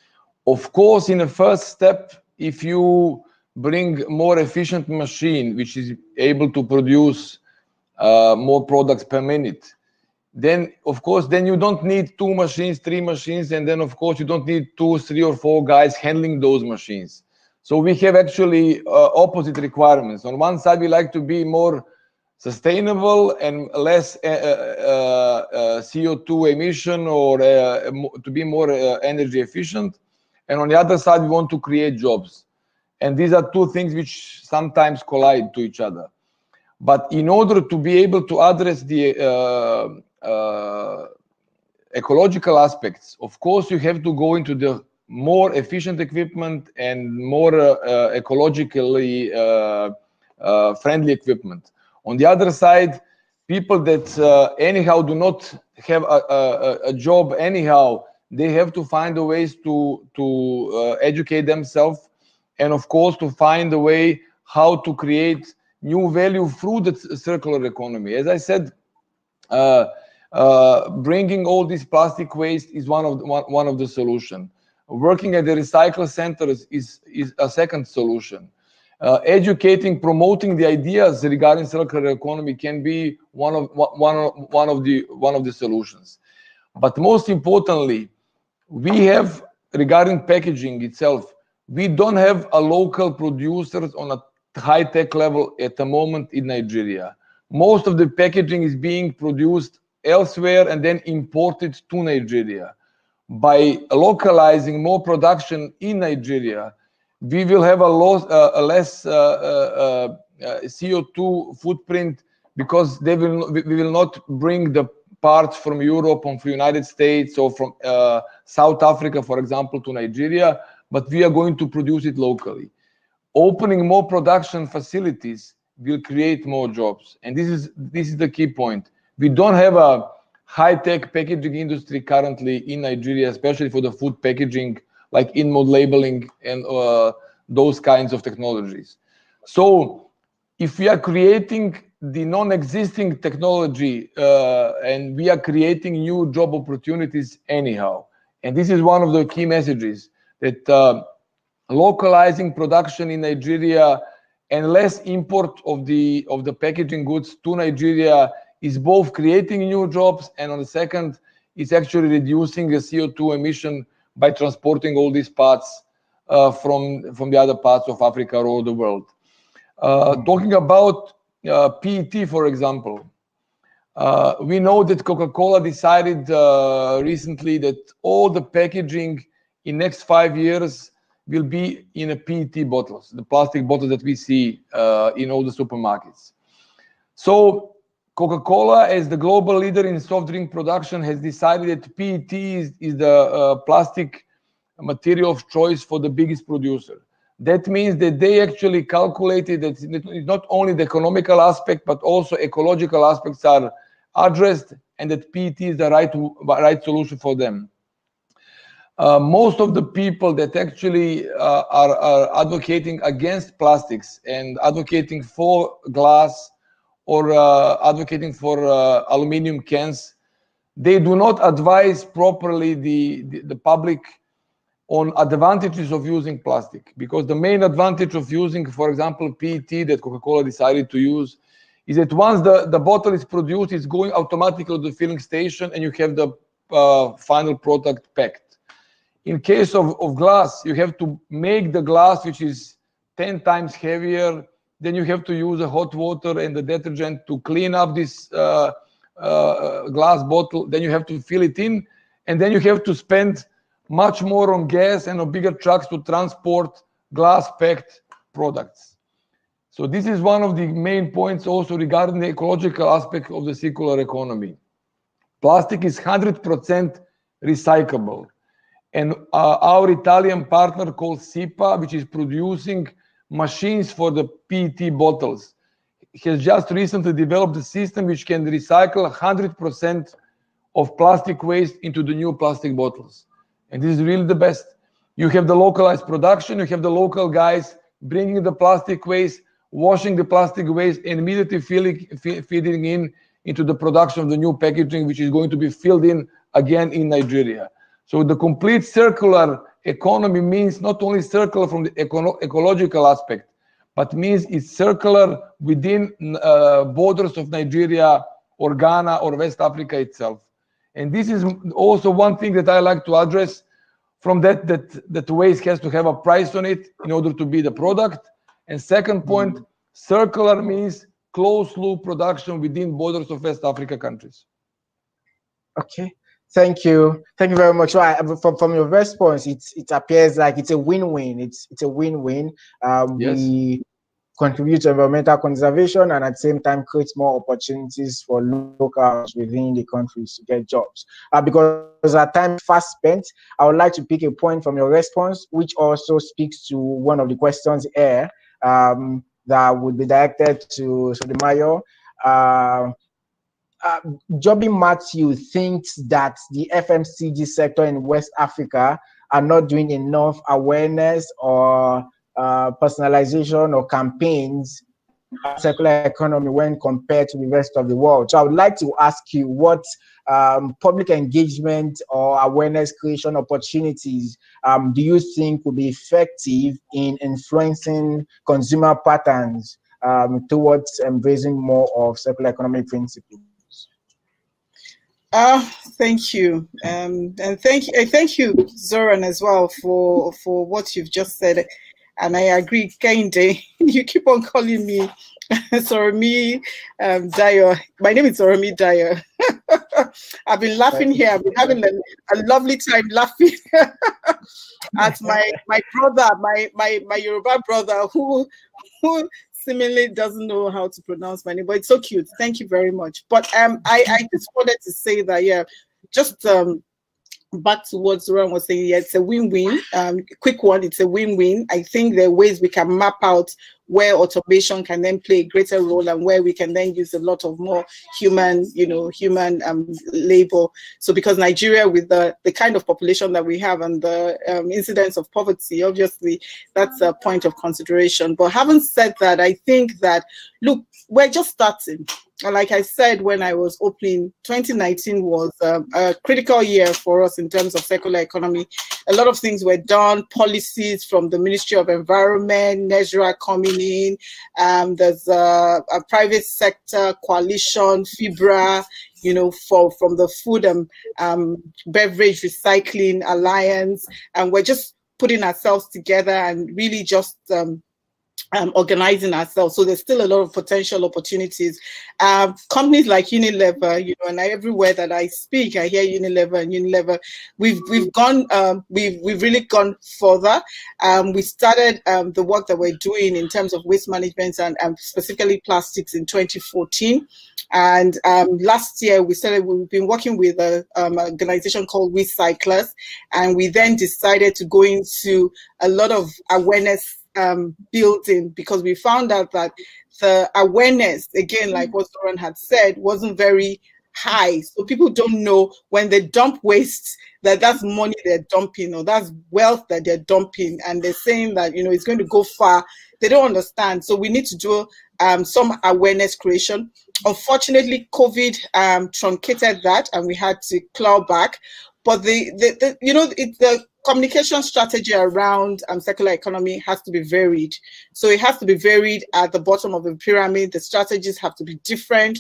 Speaker 1: Of course, in the first step, if you bring more efficient machine, which is able to produce more products per minute, then of course, then you don't need 2 machines, 3 machines, and then of course you don't need 2, 3, or 4 guys handling those machines. So we have actually opposite requirements. On one side, we like to be more sustainable and less CO2 emission, or to be more energy efficient. And on the other side, we want to create jobs. And these are 2 things which sometimes collide to each other. But in order to be able to address the ecological aspects, of course, you have to go into the more efficient equipment and more ecologically friendly equipment. On the other side, people that anyhow do not have a job anyhow, they have to find a ways to educate themselves, and of course to find a way how to create new value through the circular economy. As I said, bringing all this plastic waste is one of the solution. Working at the recycle centers is a second solution. Educating, promoting the ideas regarding circular economy can be one of the solutions. But most importantly, we have, regarding packaging itself, we don't have a local producers on a high-tech level at the moment in Nigeria. Most of the packaging is being produced elsewhere and then imported to Nigeria. By localizing more production in Nigeria, we will have a less CO2 footprint, because we will not bring the parts from Europe or from the United States or from South Africa, for example, to Nigeria, but we are going to produce it locally. Opening more production facilities will create more jobs. And this is the key point. We don't have a high-tech packaging industry currently in Nigeria, especially for the food packaging, like in-mode labeling and those kinds of technologies. So if we are creating the non-existing technology and we are creating new job opportunities anyhow, and this is one of the key messages, that localizing production in Nigeria and less import of the packaging goods to Nigeria is both creating new jobs, and on the second, it's actually reducing the CO2 emission by transporting all these parts from the other parts of Africa or the world. Talking about PET, for example, we know that Coca-Cola decided recently that all the packaging in next 5 years will be in a PET bottles, the plastic bottles that we see in all the supermarkets. So Coca-Cola, as the global leader in soft drink production, has decided that PET is the plastic material of choice for the biggest producer. That means that they actually calculated that it's not only the economical aspect, but also ecological aspects are addressed, and that PET is the right solution for them. Most of the people that actually are advocating against plastics and advocating for glass or advocating for aluminum cans, they do not advise properly the public on advantages of using plastic, because the main advantage of using, for example, PET that Coca-Cola decided to use, is that once the bottle is produced, it's going automatically to the filling station and you have the final product packed. In case of glass, you have to make the glass, which is 10 times heavier. Then you have to use a hot water and the detergent to clean up this glass bottle. Then you have to fill it in, and then you have to spend much more on gas and on bigger trucks to transport glass-packed products. So this is one of the main points also regarding the ecological aspect of the circular economy. Plastic is 100% recyclable. And our Italian partner called SIPA, which is producing machines for the PET bottles, has just recently developed a system which can recycle 100% of plastic waste into the new plastic bottles. And this is really the best. You have the localized production, you have the local guys bringing the plastic waste, washing the plastic waste, and immediately feeding into the production of the new packaging, which is going to be filled in again in Nigeria. So the complete circular economy means not only circular from the ecological aspect, but means it's circular within borders of Nigeria or Ghana or West Africa itself. And this is also one thing that I like to address, from that waste has to have a price on it in order to be the product. And second point, circular means closed loop production within borders of West Africa countries.
Speaker 2: Okay. Thank you very much. From your response, it appears like it's a win-win. It's a win-win.
Speaker 1: Yes.
Speaker 2: We contribute to environmental conservation and at the same time create more opportunities for locals within the countries to get jobs. Because our time is fast spent, I would like to pick a point from your response, which also speaks to one of the questions here that would be directed to Sotomayor. Joby Matthew thinks that the FMCG sector in West Africa are not doing enough awareness or personalization or campaigns on circular economy when compared to the rest of the world. So I would like to ask you what public engagement or awareness creation opportunities do you think would be effective in influencing consumer patterns towards embracing more of circular economy principles?
Speaker 6: Thank you, and thank you, Zoran, as well for what you've just said. And I agree, Kehinde, you keep on calling me Sorami Dyer. My name is Sorami Dyer. I've been laughing here. I've been having a lovely time laughing at my brother, my Yoruba brother, who seemingly doesn't know how to pronounce my name, but it's so cute. Thank you very much. But I just wanted to say that, yeah, just back to what Zoran was saying, yeah, it's a win-win. Quick one, it's a win-win. I think there are ways we can map out where automation can then play a greater role and where we can then use a lot of more human labor. So because Nigeria, with the kind of population that we have and the incidence of poverty, obviously that's a point of consideration. But having said that, I think that, look, we're just starting. Like I said when I was opening, 2019 was a critical year for us in terms of circular economy. A lot of things were done, policies from the Ministry of Environment, NESRA coming in. There's a private sector coalition, FIBRA, from the Food and Beverage Recycling Alliance. And we're just putting ourselves together and really just organizing ourselves. So there's still a lot of potential opportunities. Companies like Unilever, and everywhere that I speak, I hear Unilever and Unilever. We've really gone further. We started the work that we're doing in terms of waste management and specifically plastics in 2014. And last year we've been working with an organization called Recyclers, and we then decided to go into a lot of awareness building, because we found out that the awareness, again, like what Zoran had said, wasn't very high. So people don't know when they dump waste that's money they're dumping, or that's wealth that they're dumping, and they're saying that it's going to go far. They don't understand. So we need to do some awareness creation. unfortunately, COVID truncated that, and we had to claw back. But the communication strategy around circular economy has to be varied. So it has to be varied at the bottom of the pyramid. The strategies have to be different.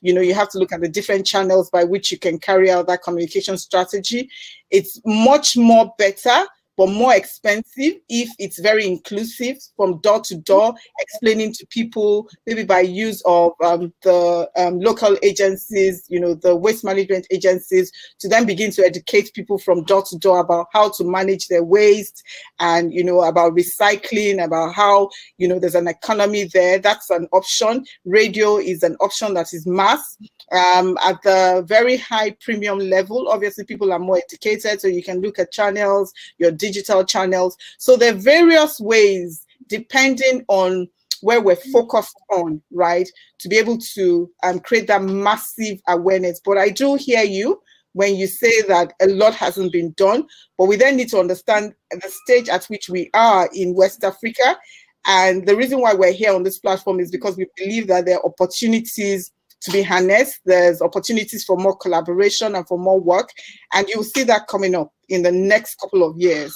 Speaker 6: You have to look at the different channels by which you can carry out that communication strategy. It's much more better, but more expensive if it's very inclusive from door to door, explaining to people, maybe by use of the local agencies, the waste management agencies, to then begin to educate people from door to door about how to manage their waste and, about recycling, about how, there's an economy there. That's an option. Radio is an option that is mass. At the very high premium level, obviously people are more educated, so you can look at channels, your digital channels. So there are various ways, depending on where we're focused on, right, to be able to create that massive awareness. But I do hear you when you say that a lot hasn't been done, but we then need to understand the stage at which we are in West Africa. And the reason why we're here on this platform is because we believe that there are opportunities to be harnessed. There's opportunities for more collaboration and for more work. And you'll see that coming up in the next couple of years.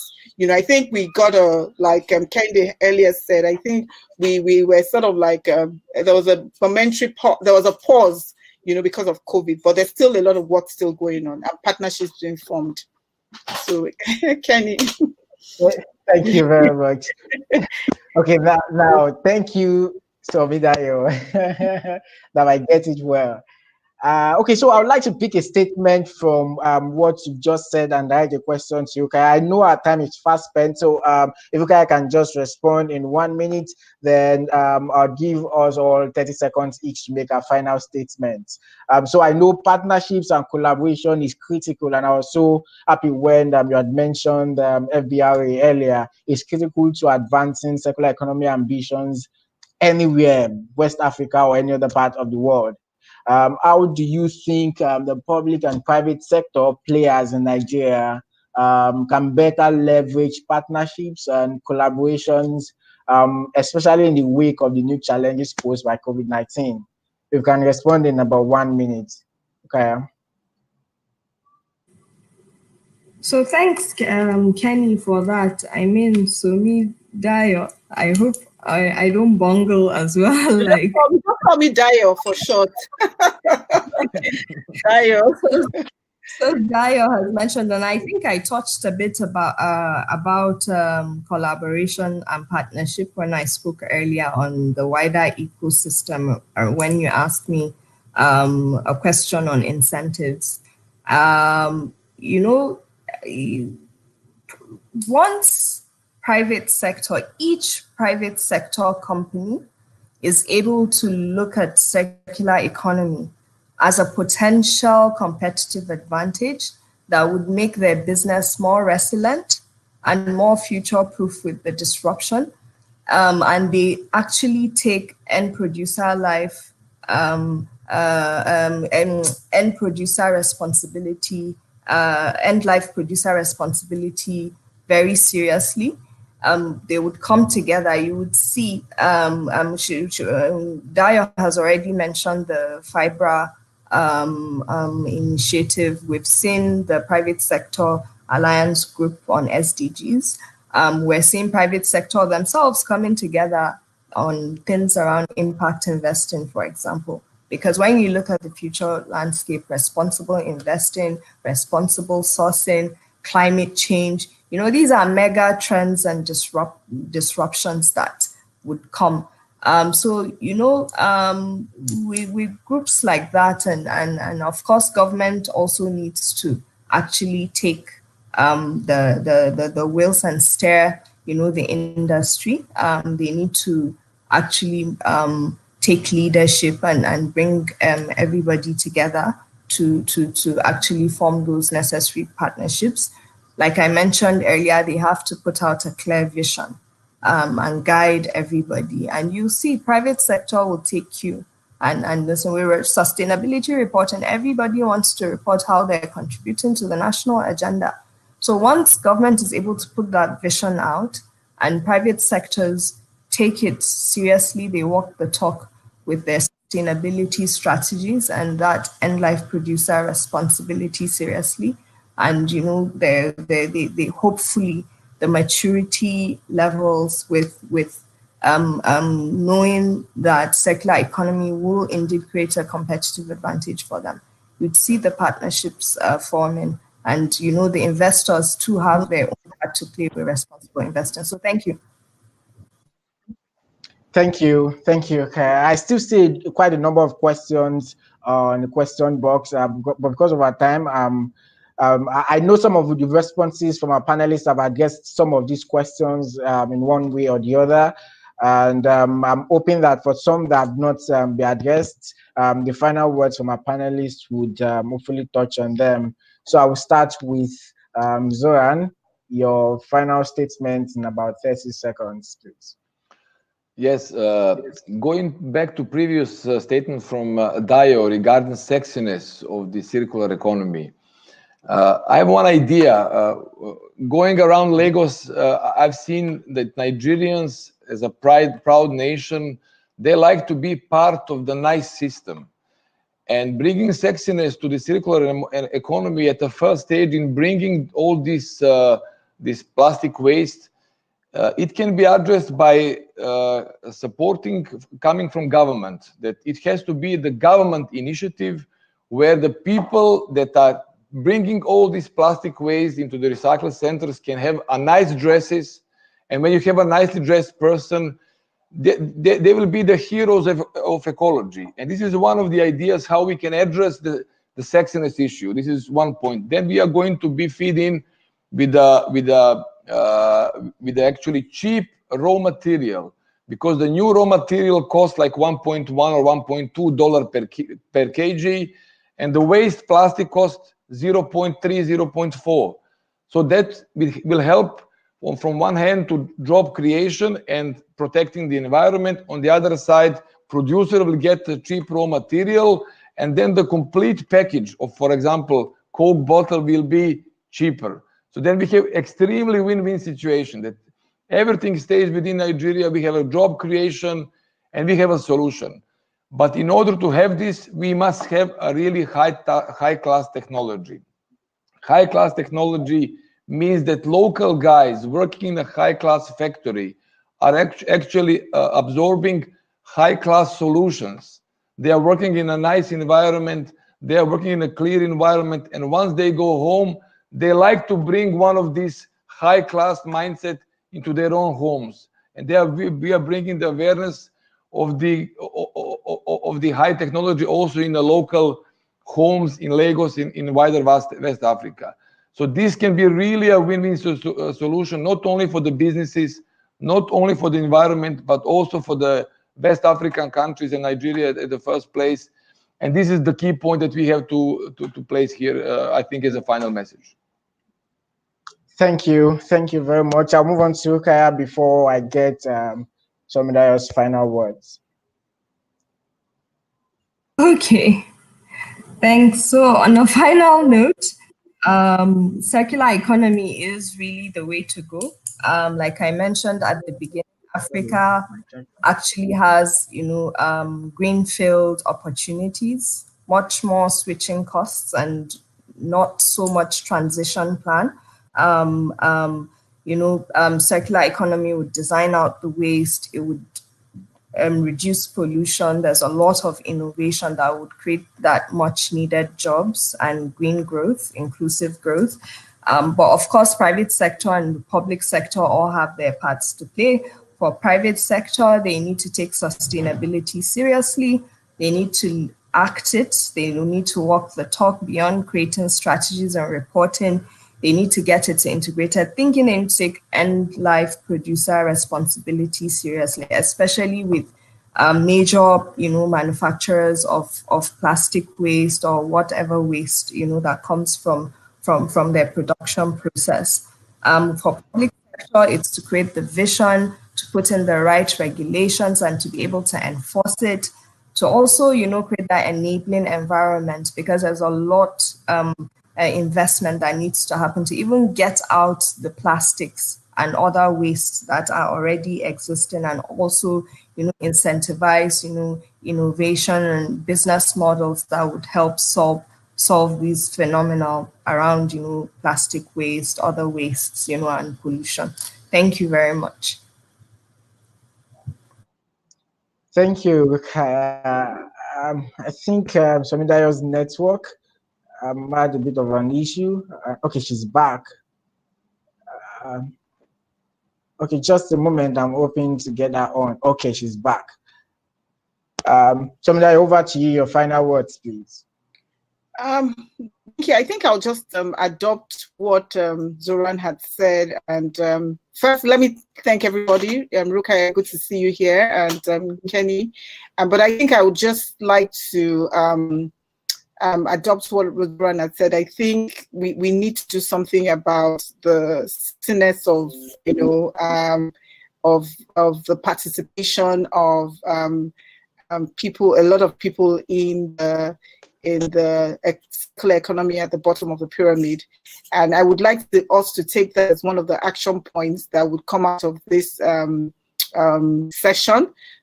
Speaker 6: I think we got like Kendi earlier said, I think we were sort of like, there was a momentary there was a pause, because of COVID, but there's still a lot of work still going on and partnerships being formed. So, Kenny.
Speaker 2: Thank you very much. Okay, now thank you, Somidayo, that I get it well. Okay, so I would like to pick a statement from what you just said and I had a question to you. Okay, I know our time is fast spent, so if you can just respond in 1 minute, then I'll give us all 30 seconds each to make our final statements. So I know partnerships and collaboration is critical, and I was so happy when you had mentioned FBRA earlier. It's critical to advancing circular economy ambitions anywhere, West Africa or any other part of the world. How do you think the public and private sector players in Nigeria can better leverage partnerships and collaborations, especially in the wake of the new challenges posed by COVID-19? You can respond in about 1 minute. Okay.
Speaker 5: So thanks, Kenny, for that. I mean, Sumi Dayo, I hope I don't bungle as well. Like,
Speaker 6: don't call me Dayo for short. Dayo.
Speaker 5: So Dayo has mentioned, and I think I touched a bit about collaboration and partnership when I spoke earlier on the wider ecosystem, or when you asked me a question on incentives. Once each private sector company is able to look at circular economy as a potential competitive advantage that would make their business more resilient and more future-proof with the disruption, and they actually take end producer life, end producer responsibility, end life producer responsibility very seriously. They would come together. You would see, Dayo has already mentioned the FIBRA initiative. We've seen the private sector alliance group on SDGs. We're seeing private sector themselves coming together on things around impact investing, for example. Because when you look at the future landscape, responsible investing, responsible sourcing, climate change, these are mega trends and disruptions that would come. With groups like that, and of course, government also needs to actually take the wheels and steer, the industry. They need to actually take leadership and bring everybody together to actually form those necessary partnerships. Like I mentioned earlier, they have to put out a clear vision and guide everybody. And you see private sector will take cue. And listen, we were sustainability report, and everybody wants to report how they're contributing to the national agenda. So once government is able to put that vision out and private sectors take it seriously, they walk the talk with their sustainability strategies and that end life producer responsibility seriously. And they hopefully the maturity levels with knowing that circular economy will indeed create a competitive advantage for them. You'd see the partnerships forming, and the investors too have their own part to play with responsible investing. So thank you.
Speaker 2: Thank you. Okay. I still see quite a number of questions in the question box, but because of our time, I know some of the responses from our panelists have addressed some of these questions in one way or the other. And I'm hoping that for some that have not been addressed, the final words from our panelists would hopefully touch on them. So I will start with Zoran, your final statement in about 30 seconds, please.
Speaker 1: Yes, going back to previous statement from Dio regarding sexiness of the circular economy. I have one idea. Going around Lagos, I've seen that Nigerians, as a proud nation, they like to be part of the nice system. And bringing sexiness to the circular economy at the first stage in bringing all this plastic waste, it can be addressed by supporting coming from government, that it has to be the government initiative where the people that are bringing all this plastic waste into the recycle centers can have a nice dresses. And when you have a nicely dressed person, they will be the heroes of ecology. And this is one of the ideas how we can address the sexiness issue. This is one point. Then we are going to be feeding with the actually cheap raw material, because the new raw material costs like $1.1 or $1.2 per kg, and the waste plastic costs 0.3, 0.4. So that will help from one hand to job creation and protecting the environment. On the other side, producer will get the cheap raw material, and then the complete package of, for example, Coke bottle will be cheaper. So then we have extremely win-win situation that everything stays within Nigeria. We have a job creation and we have a solution. But in order to have this, we must have a really high-class technology. High-class technology means that local guys working in a high-class factory are actually absorbing high-class solutions. They are working in a nice environment. They are working in a clear environment. And once they go home, they like to bring one of these high-class mindset into their own homes. And we are bringing the awareness of the high technology also in the local homes in Lagos, in wider West Africa. So this can be really a win-win solution, not only for the businesses, not only for the environment, but also for the West African countries and Nigeria at the first place. And this is the key point that we have to place here, I think, as a final message.
Speaker 2: Thank you very much. I'll move on to Kaya before I get Somidayo's final words.
Speaker 5: Okay, thanks. So on a final note, circular economy is really the way to go. Like I mentioned at the beginning, Africa actually has, greenfield opportunities, much more switching costs and not so much transition plan. Circular economy would design out the waste. It would reduce pollution. There's a lot of innovation that would create that much needed jobs and green growth, inclusive growth. But of course, private sector and the public sector all have their parts to play. For private sector, they need to take sustainability seriously. They need to act it. They need to walk the talk beyond creating strategies and reporting. They need to get it to integrated thinking and take end life producer responsibility seriously, especially with major, manufacturers of plastic waste or whatever waste, that comes from their production process. For public sector, it's to create the vision, to put in the right regulations and to be able to enforce it, to also, create that enabling environment, because there's a lot investment that needs to happen to even get out the plastics and other wastes that are already existing, and also, incentivize, innovation and business models that would help solve these phenomena around, plastic waste, other wastes, and pollution. Thank you very much.
Speaker 2: Thank you. I think Somidayo's network had a bit of an issue. Okay, she's back. Okay, just a moment. I'm hoping to get her on. Okay, she's back. Somidayo, over to you. Your final words, please.
Speaker 6: Okay, I think I'll just adopt what Zoran had said. And first, let me thank everybody. Rukaya, good to see you here, and Kenny. But I think I would just like to adopt what Zoran had said. I think we need to do something about the silliness of, of the participation of people, a lot of people in the circular economy at the bottom of the pyramid. And I would like us to take that as one of the action points that would come out of this session,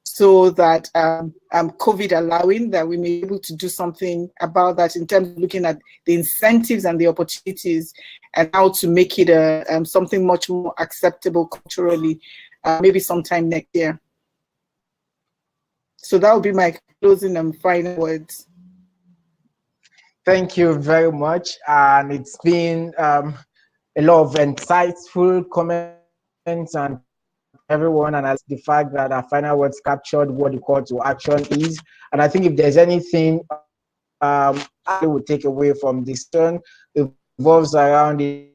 Speaker 6: so that COVID allowing, that we may be able to do something about that in terms of looking at the incentives and the opportunities, and how to make it something much more acceptable culturally, maybe sometime next year. So that will be my closing and final words.
Speaker 2: Thank you very much. And it's been a lot of insightful comments and everyone, and as the fact that our final words captured what the call to action is. And I think if there's anything I would take away from this turn, it revolves around the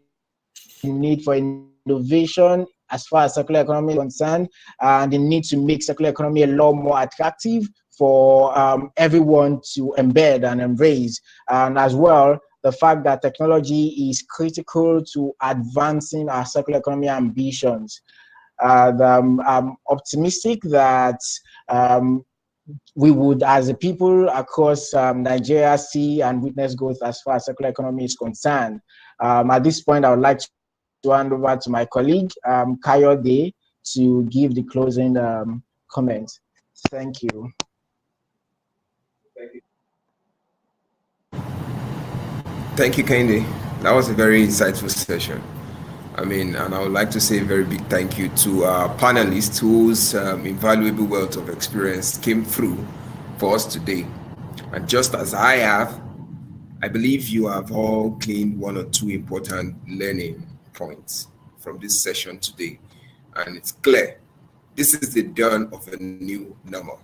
Speaker 2: need for innovation as far as circular economy is concerned, and the need to make circular economy a lot more attractive for everyone to embed and embrace. And as well, the fact that technology is critical to advancing our circular economy ambitions. I'm optimistic that we would, as a people across Nigeria, see and witness growth as far as circular economy is concerned. At this point, I would like to hand over to my colleague, Kayode, to give the closing comments. Thank you.
Speaker 4: Thank you, Kendi. That was a very insightful session. And I would like to say a very big thank you to our panelists whose invaluable wealth of experience came through for us today. And just as I have, I believe you have all gained one or two important learning points from this session today. And it's clear, this is the dawn of a new normal.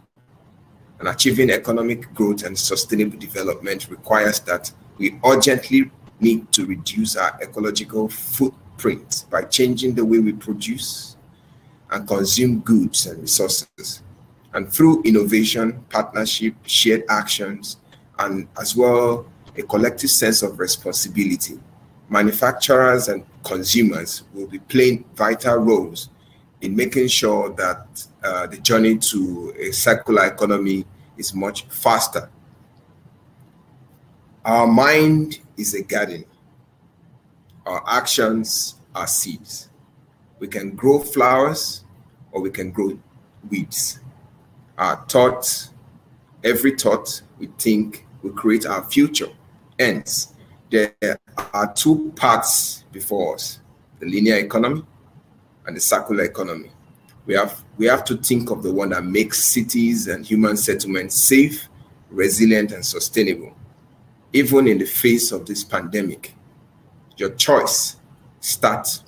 Speaker 4: And achieving economic growth and sustainable development requires that we urgently need to reduce our ecological footprint by changing the way we produce and consume goods and resources. And through innovation, partnership, shared actions, and as well a collective sense of responsibility, manufacturers and consumers will be playing vital roles in making sure that the journey to a circular economy is much faster. Our mind is a garden. Our actions are seeds. We can grow flowers or we can grow weeds. Our thoughts, every thought we think will create our future. Hence, there are two paths before us, the linear economy and the circular economy. We have to think of the one that makes cities and human settlements safe, resilient, and sustainable, even in the face of this pandemic. Your choice starts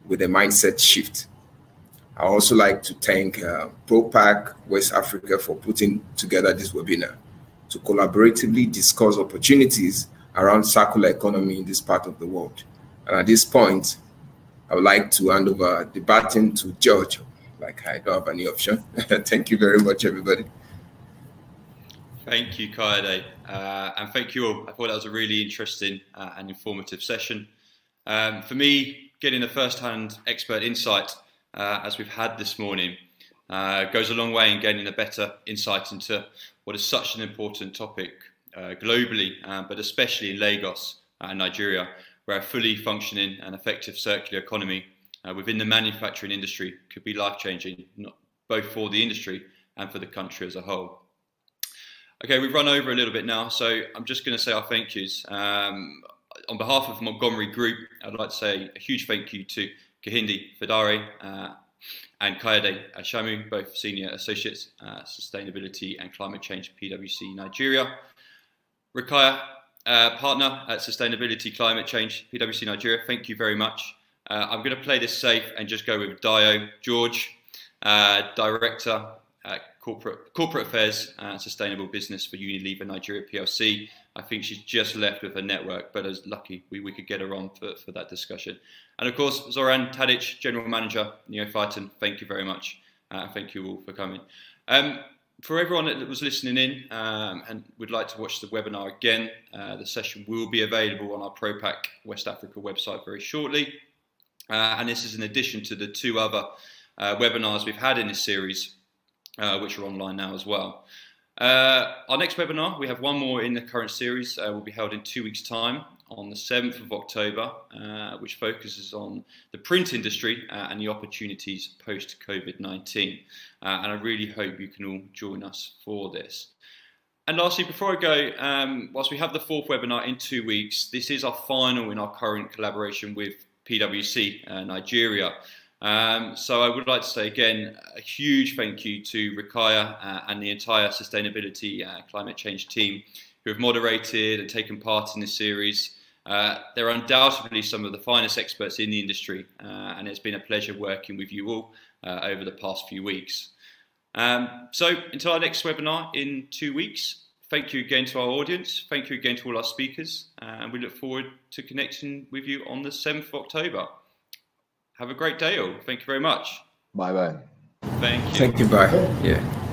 Speaker 4: with a mindset shift. I also like to thank Propak West Africa for putting together this webinar to collaboratively discuss opportunities around circular economy in this part of the world. And at this point, I would like to hand over the baton to George. Like, I don't have any option. Thank you very much, everybody.
Speaker 3: Thank you, Kayode, and thank you all. I thought that was a really interesting and informative session. For me, getting a first-hand expert insight, as we've had this morning, goes a long way in gaining a better insight into what is such an important topic globally, but especially in Lagos and Nigeria, where a fully functioning and effective circular economy within the manufacturing industry could be life-changing, both for the industry and for the country as a whole. Okay, we've run over a little bit now, so I'm just going to say our thank yous. On behalf of Montgomery Group, I'd like to say a huge thank you to Kehinde Fadare and Kayode Ashamu, both Senior Associates, Sustainability and Climate Change, PwC Nigeria. Rukaya, Partner at Sustainability Climate Change, PwC Nigeria, thank you very much. I'm going to play this safe and just go with Dio George, Director at Corporate Affairs and Sustainable Business for Unilever Nigeria PLC. I think she's just left with her network, but as lucky we could get her on for that discussion. And of course, Zoran Tadić, General Manager, Neofyton, thank you very much. Thank you all for coming. For everyone that was listening in and would like to watch the webinar again, the session will be available on our Propak West Africa website very shortly. And this is in addition to the 2 other webinars we've had in this series, which are online now as well. Our next webinar, we have one more in the current series, will be held in 2 weeks' time on the 7th of October, which focuses on the print industry and the opportunities post-COVID-19. And I really hope you can all join us for this. And lastly, before I go, whilst we have the 4th webinar in 2 weeks, this is our final in our current collaboration with PwC Nigeria. So I would like to say again a huge thank you to Rukaya and the entire sustainability climate change team who have moderated and taken part in this series. They're undoubtedly some of the finest experts in the industry, and it's been a pleasure working with you all over the past few weeks. So until our next webinar in 2 weeks, thank you again to our audience, thank you again to all our speakers, and we look forward to connecting with you on the 7th of October. Have a great day all. Thank you very much.
Speaker 1: Bye-bye.
Speaker 3: Thank you.
Speaker 4: Thank you, bye. Yeah.